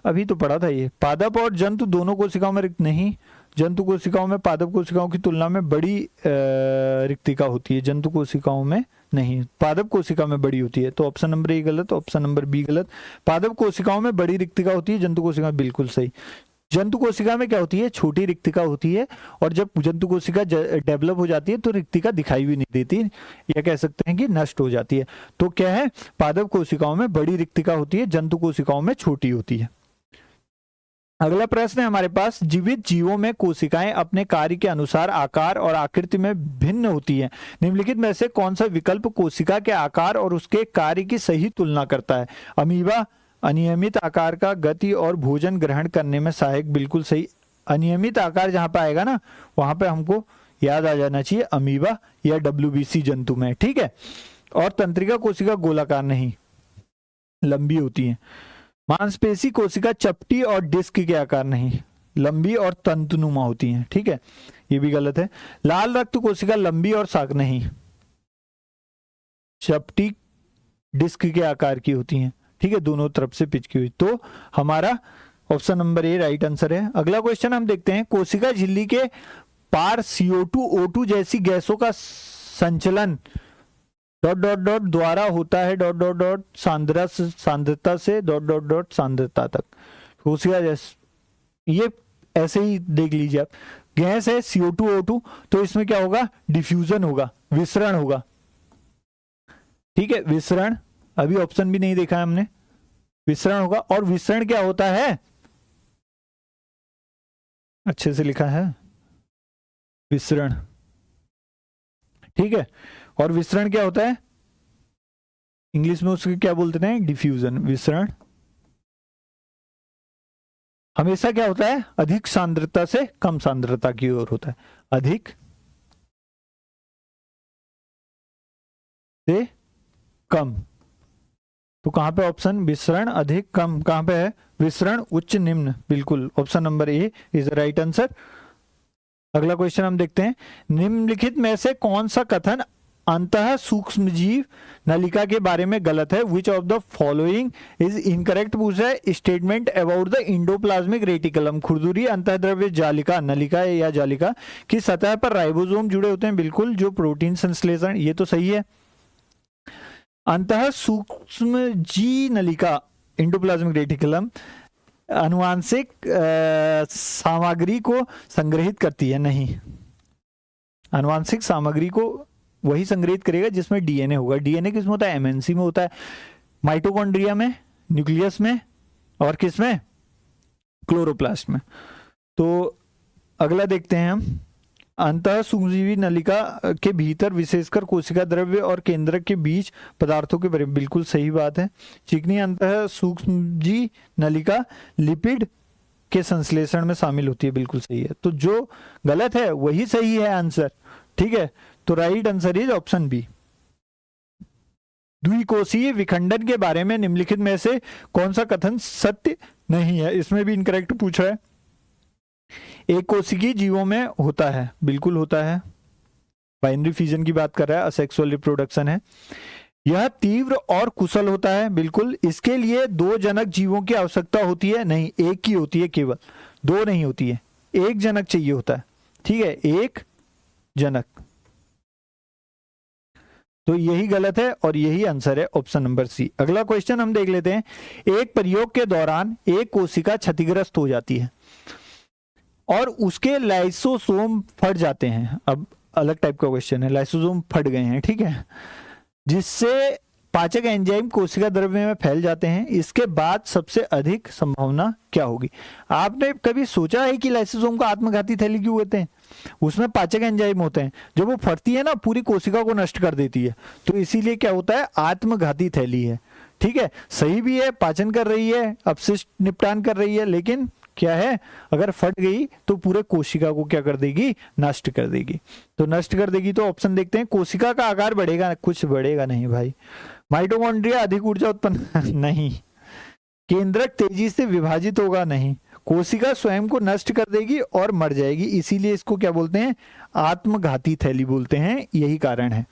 अभी तो पढ़ा था ये, पादप और जंतु दोनों कोशिकाओं में रिक्त नहीं, जंतु कोशिकाओं में पादप कोशिकाओं की तुलना में बड़ी रिक्तिका होती है, जंतु कोशिकाओं में नहीं, पादप कोशिका में बड़ी होती है। तो ऑप्शन नंबर ए गलत, ऑप्शन नंबर बी गलत। पादप कोशिकाओं में बड़ी रिक्तिका होती है, जंतु कोशिका बिल्कुल सही। जंतु कोशिका में क्या होती है, छोटी रिक्तिका होती है, और जब जंतु कोशिका डेवलप हो जाती है तो रिक्तिका दिखाई भी नहीं देती, या कह सकते हैं कि नष्ट हो जाती है। तो क्या है, पादप कोशिकाओं में बड़ी रिक्तिका होती है, जंतु कोशिकाओं में छोटी होती है। अगला प्रश्न है हमारे पास, जीवित जीवों में कोशिकाएं अपने कार्य के अनुसार आकार और आकृति में भिन्न होती हैं। निम्नलिखित में से कौन सा विकल्प कोशिका के आकार और उसके कार्य की सही तुलना करता है? अमीबा अनियमित आकार का, गति और भोजन ग्रहण करने में सहायक। बिल्कुल सही। अनियमित आकार जहां पे आएगा ना, वहां पे हमको याद आ जाना चाहिए अमीबा या WBC जंतु में, ठीक है। और तंत्रिका कोशिका गोलाकार नहीं, लंबी होती है। मांसपेशी कोशिका चपटी और डिस्क के आकार नहीं, लंबी और तंतुनुमा होती हैं, ठीक है, ये भी गलत है। लाल रक्त कोशिका लंबी और साग नहीं, चपटी डिस्क के आकार की होती हैं, ठीक है, दोनों तरफ से पिचकी हुई। तो हमारा ऑप्शन नंबर ए राइट आंसर है। अगला क्वेश्चन हम देखते हैं, कोशिका झिल्ली के पार CO2 O2 जैसी गैसों का संचलन द्वारा होता है सांद्रता से सांद्रता तक। कोशिका जैसे ये ऐसे ही देख लीजिए आप, गैस है CO2 O2, तो इसमें क्या होगा? डिफ्यूजन होगा, विसरण होगा, ठीक है, विसरण। अभी ऑप्शन भी नहीं देखा है हमने, विसरण होगा। और विसरण क्या होता है? अच्छे से लिखा है विसरण, ठीक है। और विसरण क्या होता है? इंग्लिश में उसको क्या बोलते हैं? डिफ्यूजन। विसरण हमेशा क्या होता है? अधिक सांद्रता से कम सांद्रता की ओर होता है, अधिक से कम। तो कहां पे ऑप्शन विसरण अधिक कम कहां पे है? विसरण उच्च निम्न। बिल्कुल option number A is right answer. अगला क्वेश्चन हम देखते हैं, निम्नलिखित में से कौन सा कथन अंतः सूक्ष्मजीव नलिका के बारे में गलत है? Which of the following is incorrect पूछा है। Statement about the endoplasmic reticulum, खुरदुरी अंतःद्रव्य जालिका, नलिका या जालिका की सतह पर राइबोसोम जुड़े होते हैं, बिल्कुल, जो प्रोटीन संश्लेषण, ये तो सही है। अंतः सूक्ष्मजीव नलिका इंडोप्लाज्मिक रेटिकुलम आनुवांशिक सामग्री को संग्रहित करती है, नहीं। आनुवांशिक सामग्री को वही संग्रहित करेगा जिसमें DNA होगा। DNA किसमें होता है? MNC में होता है, माइटोकॉन्ड्रिया में, न्यूक्लियस में, और किसमें? क्लोरोप्लास्ट में। तो अगला देखते हैं हम, अंतः सूक्ष्मजीवी नलिका के भीतर विशेषकर कोशिका द्रव्य और केंद्रक के बीच पदार्थों के बारे में, बिल्कुल सही बात है। चिकनी अंतः सूक्ष्मजीवी नलिका लिपिड के संश्लेषण में शामिल होती है, बिल्कुल सही है। तो जो गलत है वही सही है आंसर, ठीक है। तो right answer is option B. द्विकोषीय विखंडन के बारे में निम्नलिखित में से कौन सा कथन सत्य नहीं है? इसमें भी इनकरेक्ट पूछा है। एक कोशिकीय जीवों में होता है, बिल्कुल होता है, बाइनरी फ्यूजन की बात कर रहा है, असेक्सुअल रिप्रोडक्शन है। यह तीव्र और कुशल होता है, बिल्कुल। इसके लिए 2 जनक जीवों की आवश्यकता होती है, नहीं, एक ही होती है, केवल 2 नहीं होती है, 1 जनक चाहिए होता है, ठीक है, 1 जनक। तो यही गलत है और यही आंसर है ऑप्शन नंबर सी। अगला क्वेश्चन हम देख लेते हैं, एक प्रयोग के दौरान एक कोशिका क्षतिग्रस्त हो जाती है और उसके लाइसोसोम फट जाते हैं। अब अलग टाइप का क्वेश्चन है, लाइसोसोम फट गए हैं, ठीक है, जिससे पाचक एंजाइम कोशिका द्रव्य में फैल जाते हैं। इसके बाद सबसे अधिक संभावना क्या होगी? आपने कभी सोचा है कि लाइसोसोम को आत्मघाती थैली क्यों कहते हैं? उसमें पाचक एंजाइम होते हैं, जब वो फटती है ना, पूरी कोशिका को नष्ट कर देती है, तो इसीलिए क्या होता है? आत्मघाती थैली है, ठीक है। सही भी है, पाचन कर रही है, अपशिष्ट निपटान कर रही है, लेकिन क्या है, अगर फट गई तो पूरे कोशिका को क्या कर देगी? नष्ट कर देगी। तो नष्ट कर देगी, तो ऑप्शन देखते हैं, कोशिका का आकार बढ़ेगा, कुछ बढ़ेगा नहीं भाई। माइटोकॉन्ड्रिया अधिक ऊर्जा उत्पन्न नहीं। केंद्रक तेजी से विभाजित होगा, नहीं। कोशिका स्वयं को नष्ट कर देगी और मर जाएगी, इसीलिए इसको क्या बोलते हैं? आत्मघाती थैली बोलते हैं, यही कारण है।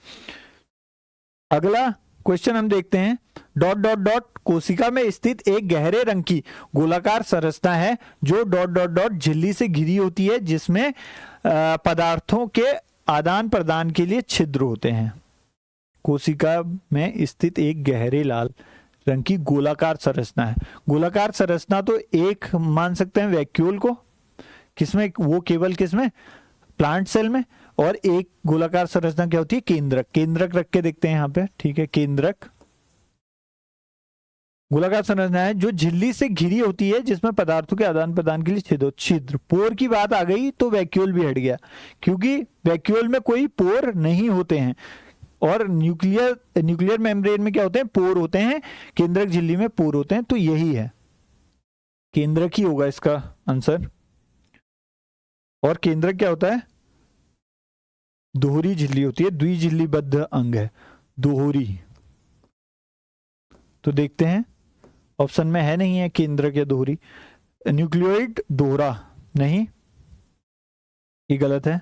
अगला क्वेश्चन हम देखते हैं, डॉट डॉट डॉट कोशिका में स्थित एक गहरे रंग की गोलाकार संरचना है जो डॉट डॉट डॉट झिल्ली से घिरी होती है, जिसमें पदार्थों के आदान प्रदान के लिए छिद्र होते हैं। कोशिका में स्थित एक गहरे लाल रंग की गोलाकार संरचना है। गोलाकार संरचना तो एक मान सकते हैं वैक्यूल को, किसमें? वो केवल किसमें? प्लांट सेल में। और एक गोलाकार संरचना क्या होती है? केंद्रक। केंद्रक रख के देखते हैं यहाँ पे, ठीक है, केंद्रक। गोलाकार संरचना है जो झिल्ली से घिरी होती है, जिसमें पदार्थों के आदान प्रदान के लिए छिद्र। पोर की बात आ गई तो वैक्यूल भी हट गया, क्योंकि वैक्यूल में कोई पोर नहीं होते हैं, और न्यूक्लियर मेम्ब्रेन में क्या होते हैं, पोर होते हैं, केंद्रक झिल्ली में पोर होते हैं। तो यही है, केंद्रक ही होगा इसका आंसर। और केंद्रक क्या होता है, दोहरी झिल्ली होती है, द्विझिल्लीबद्ध अंग है दोहरी। तो देखते हैं ऑप्शन में है नहीं है केंद्रक या दोहरी। न्यूक्लियोइड दोहरा नहीं, ये गलत है।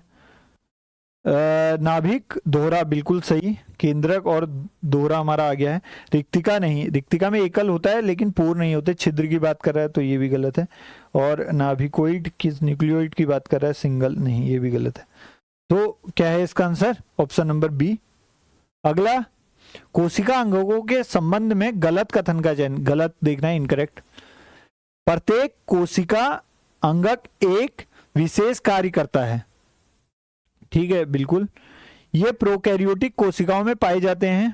नाभिक दोहरा बिल्कुल सही, केंद्रक और दोहरा हमारा आ गया है। रिक्तिका नहीं, रिक्तिका में एकल होता है लेकिन पोर नहीं होते, छिद्र की बात कर रहा है तो ये भी गलत है। और नाभिकोइड किस न्यूक्लियोइड की बात कर रहा है, सिंगल नहीं, ये भी गलत है। तो क्या है इसका आंसर, ऑप्शन नंबर बी। अगला, कोशिका अंगकों के संबंध में गलत कथन का चयन, गलत देखना है, इनकरेक्ट। प्रत्येक कोशिका अंगक एक विशेष कार्य करता है, ठीक है, बिल्कुल। ये प्रोकैरियोटिक कोशिकाओं में पाए जाते हैं,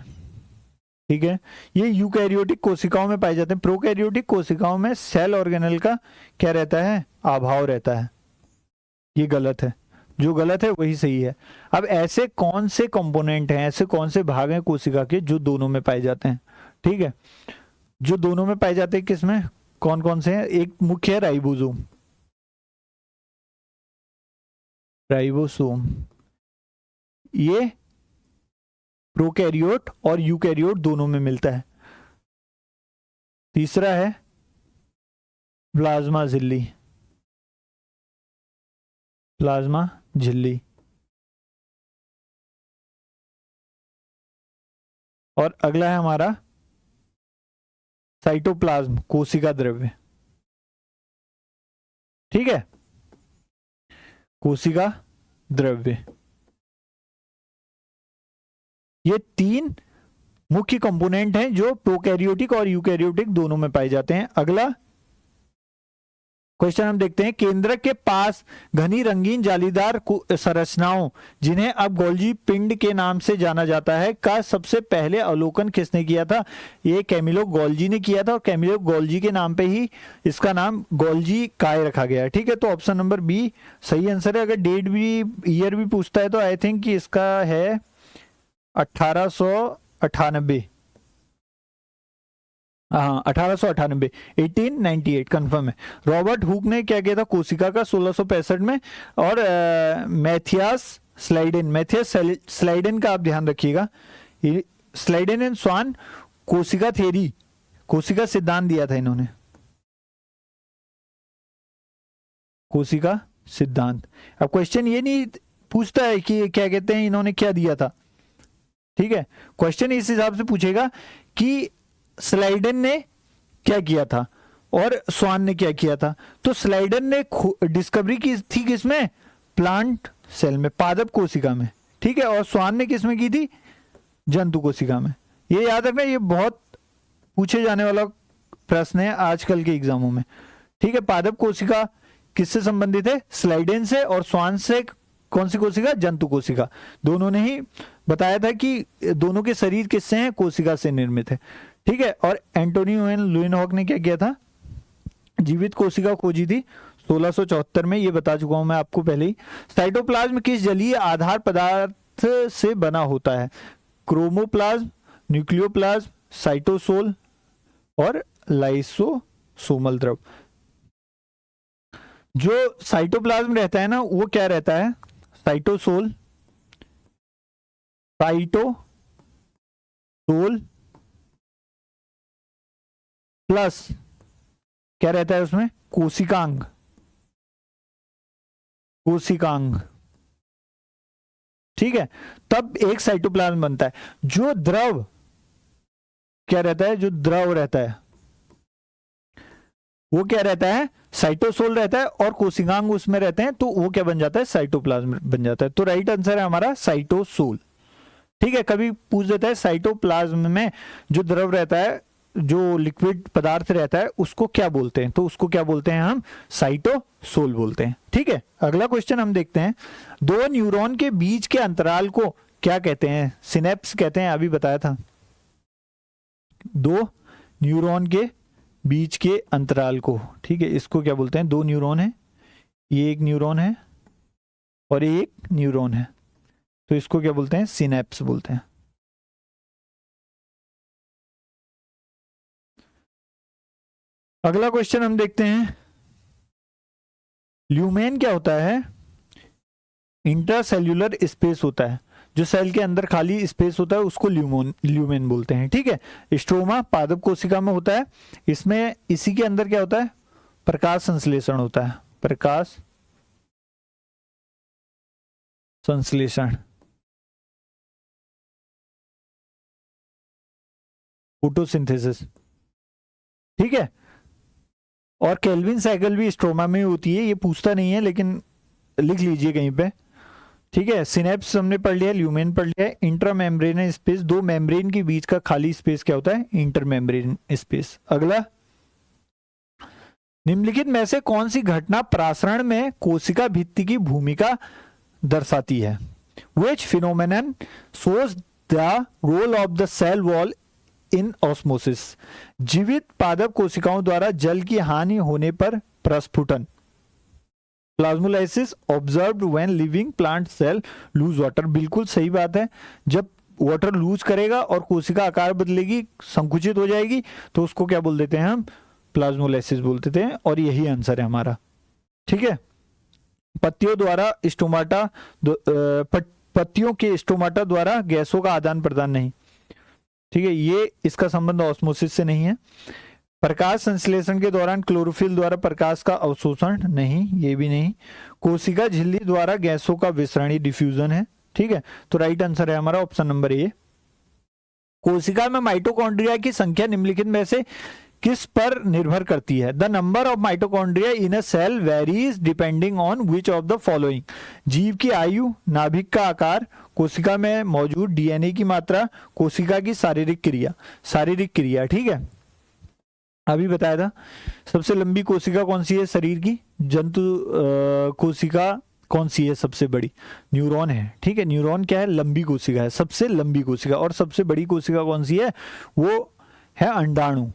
ठीक है। ये यूकैरियोटिक कोशिकाओं में पाए जाते हैं। प्रोकैरियोटिक कोशिकाओं में सेल ऑर्गेनेल का क्या रहता है, अभाव रहता है, ये गलत है। जो गलत है वही सही है। अब ऐसे कौन से कंपोनेंट हैं, ऐसे कौन से भाग हैं कोशिका के जो दोनों में पाए जाते हैं, ठीक है, जो दोनों में पाए जाते हैं, किसमें, कौन कौन से हैं। एक मुख्य है राइबोसोम, राइबोसोम ये प्रोकैरियोट और यूकैरियोट दोनों में मिलता है। तीसरा है प्लाज्मा झिल्ली, प्लाज्मा झिल्ली। और अगला है हमारा साइटोप्लाज्म, कोशिका द्रव्य, ठीक है, कोशिका द्रव्य। ये तीन मुख्य कंपोनेंट हैं जो प्रोकैरियोटिक और यूकैरियोटिक दोनों में पाए जाते हैं। अगला क्वेश्चन हम देखते हैं, केंद्रक के पास घनी रंगीन जालीदार संरचनाओं, जिन्हें अब गोल्जी पिंड के नाम से जाना जाता है, का सबसे पहले अवलोकन किसने किया था। ये कैमिलो गोल्जी ने किया था, और कैमिलो गोल्जी के नाम पे ही इसका नाम गोल्जी काय रखा गया है, ठीक है। तो ऑप्शन नंबर बी सही आंसर है। अगर डेट भी, ईयर भी पूछता है तो आई थिंक कि इसका है 1898, हाँ 1898, 1898 कंफर्म है। रॉबर्ट हुक ने क्या किया था कोशिका का 1665 में, और मैथियास स्लाइडेन का आप ध्यान रखिएगा, स्लाइडेन एंड स्वान कोशिका थ्योरी, कोशिका सिद्धांत दिया था इन्होंने, कोशिका सिद्धांत। अब क्वेश्चन ये नहीं पूछता है कि क्या कहते हैं इन्होंने क्या दिया था, ठीक है, क्वेश्चन इस हिसाब से पूछेगा कि स्लाइडेन ने क्या किया था और स्वान ने क्या किया था। तो स्लाइडेन ने डिस्कवरी की थी किसमें, प्लांट सेल में, पादप कोशिका में, ठीक है, और स्वान ने किसमें की थी, जंतु कोशिका में। ये याद रखना, ये बहुत पूछे जाने वाला प्रश्न है आजकल के एग्जामों में, ठीक है। पादप कोशिका किससे संबंधित है, स्लाइडेन से, और स्वान से कौन सी कोशिका, जंतु कोशिका। दोनों ने ही बताया था कि दोनों के शरीर किससे हैं, कोशिका से निर्मित है, ठीक है। और एंटोनियो एन लुइनहॉक ने क्या किया था, जीवित कोशिका खोजी थी 1674 में, ये बता चुका हूं मैं आपको पहले ही। साइटोप्लाज्म किस जलीय आधार पदार्थ से बना होता है, क्रोमोप्लाज्म, न्यूक्लियोप्लाज्म, साइटोसोल और लाइसोसोमल द्रव। जो साइटोप्लाज्म रहता है ना, वो क्या रहता है, साइटोसोल, साइटोसोल प्लस क्या रहता है उसमें, कोशिकांग, कोशिकांग, ठीक है, तब एक साइटोप्लाज्म बनता है। जो द्रव क्या रहता है, जो द्रव रहता है वो क्या रहता है, साइटोसोल रहता है, और कोशिकांग उसमें रहते हैं, तो वो क्या बन जाता है, साइटोप्लाज्म बन जाता है। तो राइट आंसर है हमारा साइटोसोल, ठीक है। कभी पूछ देता है साइटोप्लाज्म में जो द्रव रहता है, जो लिक्विड पदार्थ रहता है, उसको क्या बोलते हैं, तो उसको क्या बोलते हैं हम, साइटोसोल बोलते हैं, ठीक है। अगला क्वेश्चन हम देखते हैं, दो न्यूरॉन के बीच के अंतराल को क्या कहते हैं, सिनेप्स कहते हैं, अभी बताया था। दो न्यूरॉन के बीच के अंतराल को, ठीक है, इसको क्या बोलते हैं, दो न्यूरॉन है, ये एक न्यूरॉन है और एक न्यूरॉन है, तो इसको क्या बोलते हैं, सिनेप्स बोलते हैं। अगला क्वेश्चन हम देखते हैं, ल्यूमेन क्या होता है, इंट्रासेल्यूलर स्पेस होता है, जो सेल के अंदर खाली स्पेस होता है उसको ल्यूमेन बोलते हैं, ठीक है। स्ट्रोमा पादप कोशिका में होता है, इसमें इसी के अंदर क्या होता है, प्रकाश संश्लेषण होता है, प्रकाश संश्लेषण, फोटोसिंथेसिस, ठीक है। और केल्विन साइकिल भी स्ट्रोमा में होती है, ये पूछता नहीं है लेकिन लिख लीजिए कहीं पे, ठीक है। सिनेप्स हमने पढ़ लिया, ल्यूमेन पढ़ लिया, इंट्रामेम्ब्रेन स्पेस, दो मेम्ब्रेन के बीच का खाली स्पेस क्या होता है, इंटरमेम्ब्रेन स्पेस। अगला, निम्नलिखित में से कौन सी घटना प्रासरण में कोशिका भित्ति की भूमिका दर्शाती है, which phenomenon shows the role of the cell wall in osmosis, जीवित पादप कोशिकाओं द्वारा जल की हानि होने पर प्रस्फुटन, plasmolysis observed when living plant cell lose water, बिल्कुल सही बात है, जब वाटर लूज करेगा और कोशिका आकार बदलेगी, संकुचित हो जाएगी, तो उसको क्या बोल देते हैं हम, प्लाज्मोलाइसिस बोल देते हैं, और यही आंसर है हमारा, ठीक है। पत्तियों द्वारा स्टोमाटा, पत्तियों के स्टोमाटा द्वारा गैसों का आदान प्रदान नहीं, ठीक है, ये इसका संबंध ऑस्मोसिस से नहीं है। प्रकाश संश्लेषण के दौरान क्लोरोफिल द्वारा प्रकाश का अवशोषण नहीं, ये भी नहीं। कोशिका झिल्ली द्वारा गैसों का विसरणी, डिफ्यूजन है, ठीक है। तो राइट आंसर है हमारा ऑप्शन नंबर ए। कोशिका में माइटोकॉन्ड्रिया की संख्या निम्नलिखित में से किस पर निर्भर करती है, the number of mitochondria in a cell varies depending on which of the following, जीव की आयु, नाभिक का आकार, कोशिका में मौजूद डीएनए की मात्रा, कोशिका की शारीरिक क्रिया, शारीरिक क्रिया, ठीक है, अभी बताया था। सबसे लंबी कोशिका कौन सी है शरीर की, जंतु कोशिका कौन सी है सबसे बड़ी, न्यूरॉन है, ठीक है, न्यूरॉन क्या है, लंबी कोशिका है, सबसे लंबी कोशिका। और सबसे बड़ी कोशिका कौन सी है, वो है अंडाणु,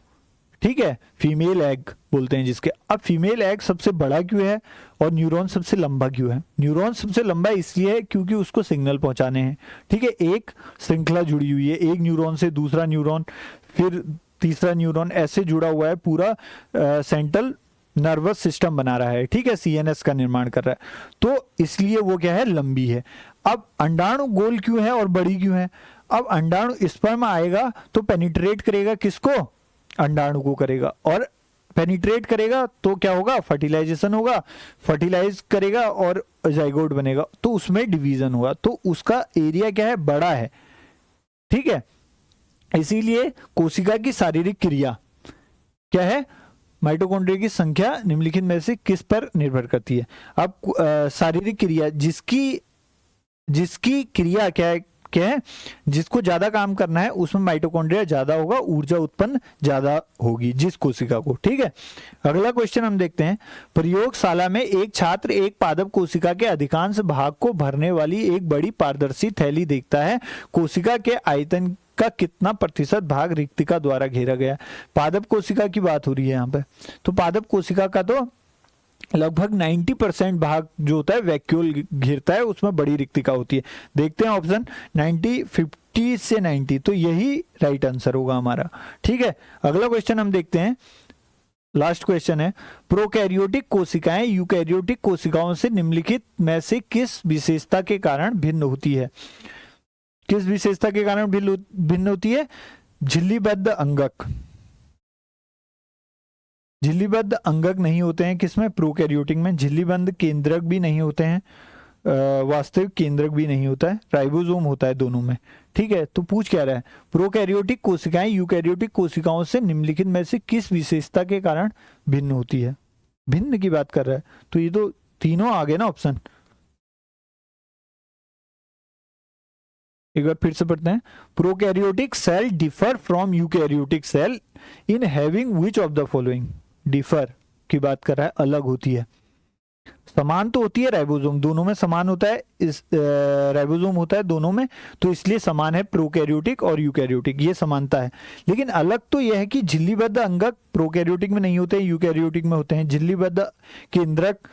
ठीक है, फीमेल एग बोलते हैं जिसके। अब फीमेल एग सबसे बड़ा क्यों है और न्यूरॉन सबसे लंबा क्यों है, न्यूरॉन सबसे लंबा इसलिए है क्योंकि उसको सिग्नल पहुंचाने हैं, ठीक है, एक श्रृंखला जुड़ी हुई है, एक न्यूरॉन से दूसरा न्यूरॉन, फिर तीसरा न्यूरॉन, ऐसे जुड़ा हुआ है, पूरा सेंट्रल नर्वस सिस्टम बना रहा है, ठीक है, सीएनएस का निर्माण कर रहा है, तो इसलिए वो क्या है, लंबी है। अब अंडाणु गोल क्यों है और बड़ी क्यों है, अब अंडाणु स्पर्म आएगा तो पेनिट्रेट करेगा किसको, अंडाणु को करेगा, और पेनिट्रेट करेगा तो क्या होगा, फर्टिलाइजेशन होगा, फर्टिलाइज करेगा और जाइगोट बनेगा, तो उसमें डिवीजन होगा, तो उसका एरिया क्या है, बड़ा है, ठीक है। इसीलिए कोशिका की शारीरिक क्रिया क्या है, माइटोकॉन्ड्रिया की संख्या निम्नलिखित में से किस पर निर्भर करती है। अब शारीरिक क्रिया, जिसकी क्रिया क्या है, जिसको ज्यादा काम करना है उसमें माइटोकॉन्ड्रिया ज्यादा होगा, ऊर्जा उत्पन्न ज्यादा होगी जिस कोशिका को, ठीक है। अगला क्वेश्चन हम देखते हैं, प्रयोगशाला में एक छात्र एक पादप कोशिका के अधिकांश भाग को भरने वाली एक बड़ी पारदर्शी थैली देखता है, कोशिका के आयतन का कितना प्रतिशत भाग रिक्तिका द्वारा घेरा गया, पादप कोशिका की बात हो रही है यहाँ पे, तो पादप कोशिका का तो लगभग 90% भाग जो होता है वैक्यूल घिरता है, उसमें बड़ी रिक्तिका होती है। देखते हैं ऑप्शन 90, 50 से 90, तो यही राइट आंसर होगा हमारा, ठीक है। अगला क्वेश्चन हम देखते हैं, लास्ट क्वेश्चन है, प्रोकैरियोटिक कोशिकाएं यूकैरियोटिक कोशिकाओं से निम्नलिखित में से किस विशेषता के कारण भिन्न होती है, किस विशेषता के कारण भिन्न होती है, झिल्लीबद्ध अंगक, झिल्लीबद्ध अंगक नहीं होते हैं किसमें, प्रोकैरियोटिक में, झिल्लीबद्ध केंद्रक भी नहीं होते हैं, वास्तविक केंद्रक भी नहीं होता है, राइबोसोम होता है दोनों में, ठीक है। तो पूछ क्या रहा है, प्रोकैरियोटिक कोशिकाएं यूकैरियोटिक कोशिकाओं से निम्नलिखित में से किस विशेषता के कारण भिन्न होती है, भिन्न की बात कर रहा है, तो ये तो तीनों आ गए ना ऑप्शन। एक बार फिर से पढ़ते हैं, prokaryotic cell differ from eukaryotic cell in having which of the following, differ की बात कर रहा है, अलग होती है, समान तो होती है राइबोसोम, दोनों में समान होता है, इस राइबोसोम होता है दोनों में, तो इसलिए समान है प्रोकैरियोटिक और यूकैरियोटिक, ये समानता है। लेकिन अलग तो यह है कि झिल्लीबद्ध अंगक प्रोकैरियोटिक में नहीं होते हैं, यूकैरियोटिक में होते हैं। झिल्लीबद्ध केंद्रक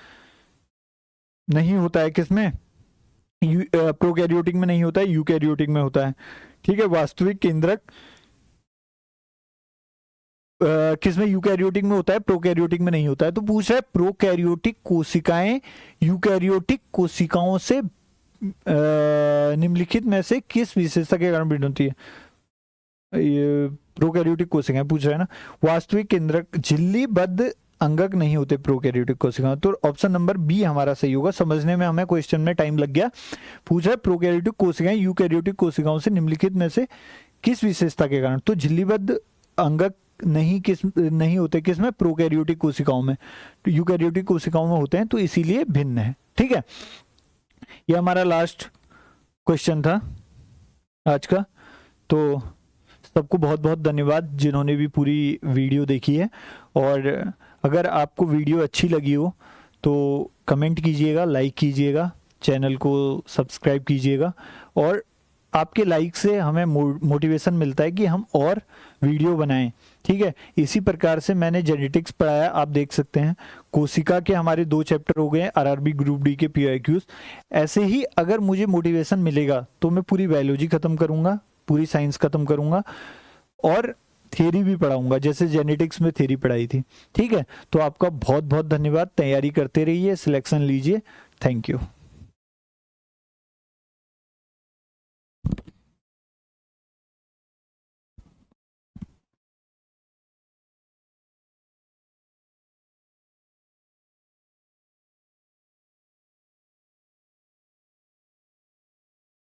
नहीं होता है किसमें, प्रोकैरियोटिक में नहीं होता है, यूकैरियोटिक में होता है। ठीक है, वास्तविक केंद्रक किसमें, यूकैरियोटिक में होता है, प्रोकैरियोटिक में नहीं होता है। तो पूछ रहा है प्रोकैरियोटिक कोशिकाएं यूकैरियोटिक कोशिकाओं से निम्नलिखित में से किस विशेषता के कारण भिन्न होती है। ये प्रोकैरियोटिक कोशिकाएं पूछ रहा है ना। वास्तविक केंद्रक झिल्लीबद्ध अंगक नहीं होते प्रोकैरियोटिक कोशिकाएं, तो ऑप्शन नंबर बी हमारा सही होगा। समझने में हमें क्वेश्चन में टाइम लग गया। पूछ रहा है प्रोकैरियोटिक कोशिकाएं यूकैरियोटिक कोशिकाओं से निम्नलिखित में से किस विशेषता के कारण, तो झिल्लीबद्ध अंगक नहीं होते किसमें, प्रोकैरियोटिक कोशिकाओं में, तो यूकैरियोटिक कोशिकाओं में होते हैं, तो इसीलिए भिन्न है। ठीक है, ये हमारा लास्ट क्वेश्चन था आज का। तो सबको बहुत बहुत धन्यवाद जिन्होंने भी पूरी वीडियो देखी है, और अगर आपको वीडियो अच्छी लगी हो तो कमेंट कीजिएगा, लाइक कीजिएगा, चैनल को सब्सक्राइब कीजिएगा, और आपके लाइक से हमें मोटिवेशन मिलता है कि हम और वीडियो बनाएं। ठीक है, इसी प्रकार से मैंने जेनेटिक्स पढ़ाया, आप देख सकते हैं। कोशिका के हमारे 2 चैप्टर हो गए, आरआरबी ग्रुप डी के PIQs। ऐसे ही अगर मुझे मोटिवेशन मिलेगा तो मैं पूरी बायोलॉजी खत्म करूंगा, पूरी साइंस खत्म करूंगा, और थ्योरी भी पढ़ाऊंगा, जैसे जेनेटिक्स में थ्योरी पढ़ाई थी। ठीक है, तो आपका बहुत बहुत धन्यवाद। तैयारी करते रहिए, सिलेक्शन लीजिए। Thank you.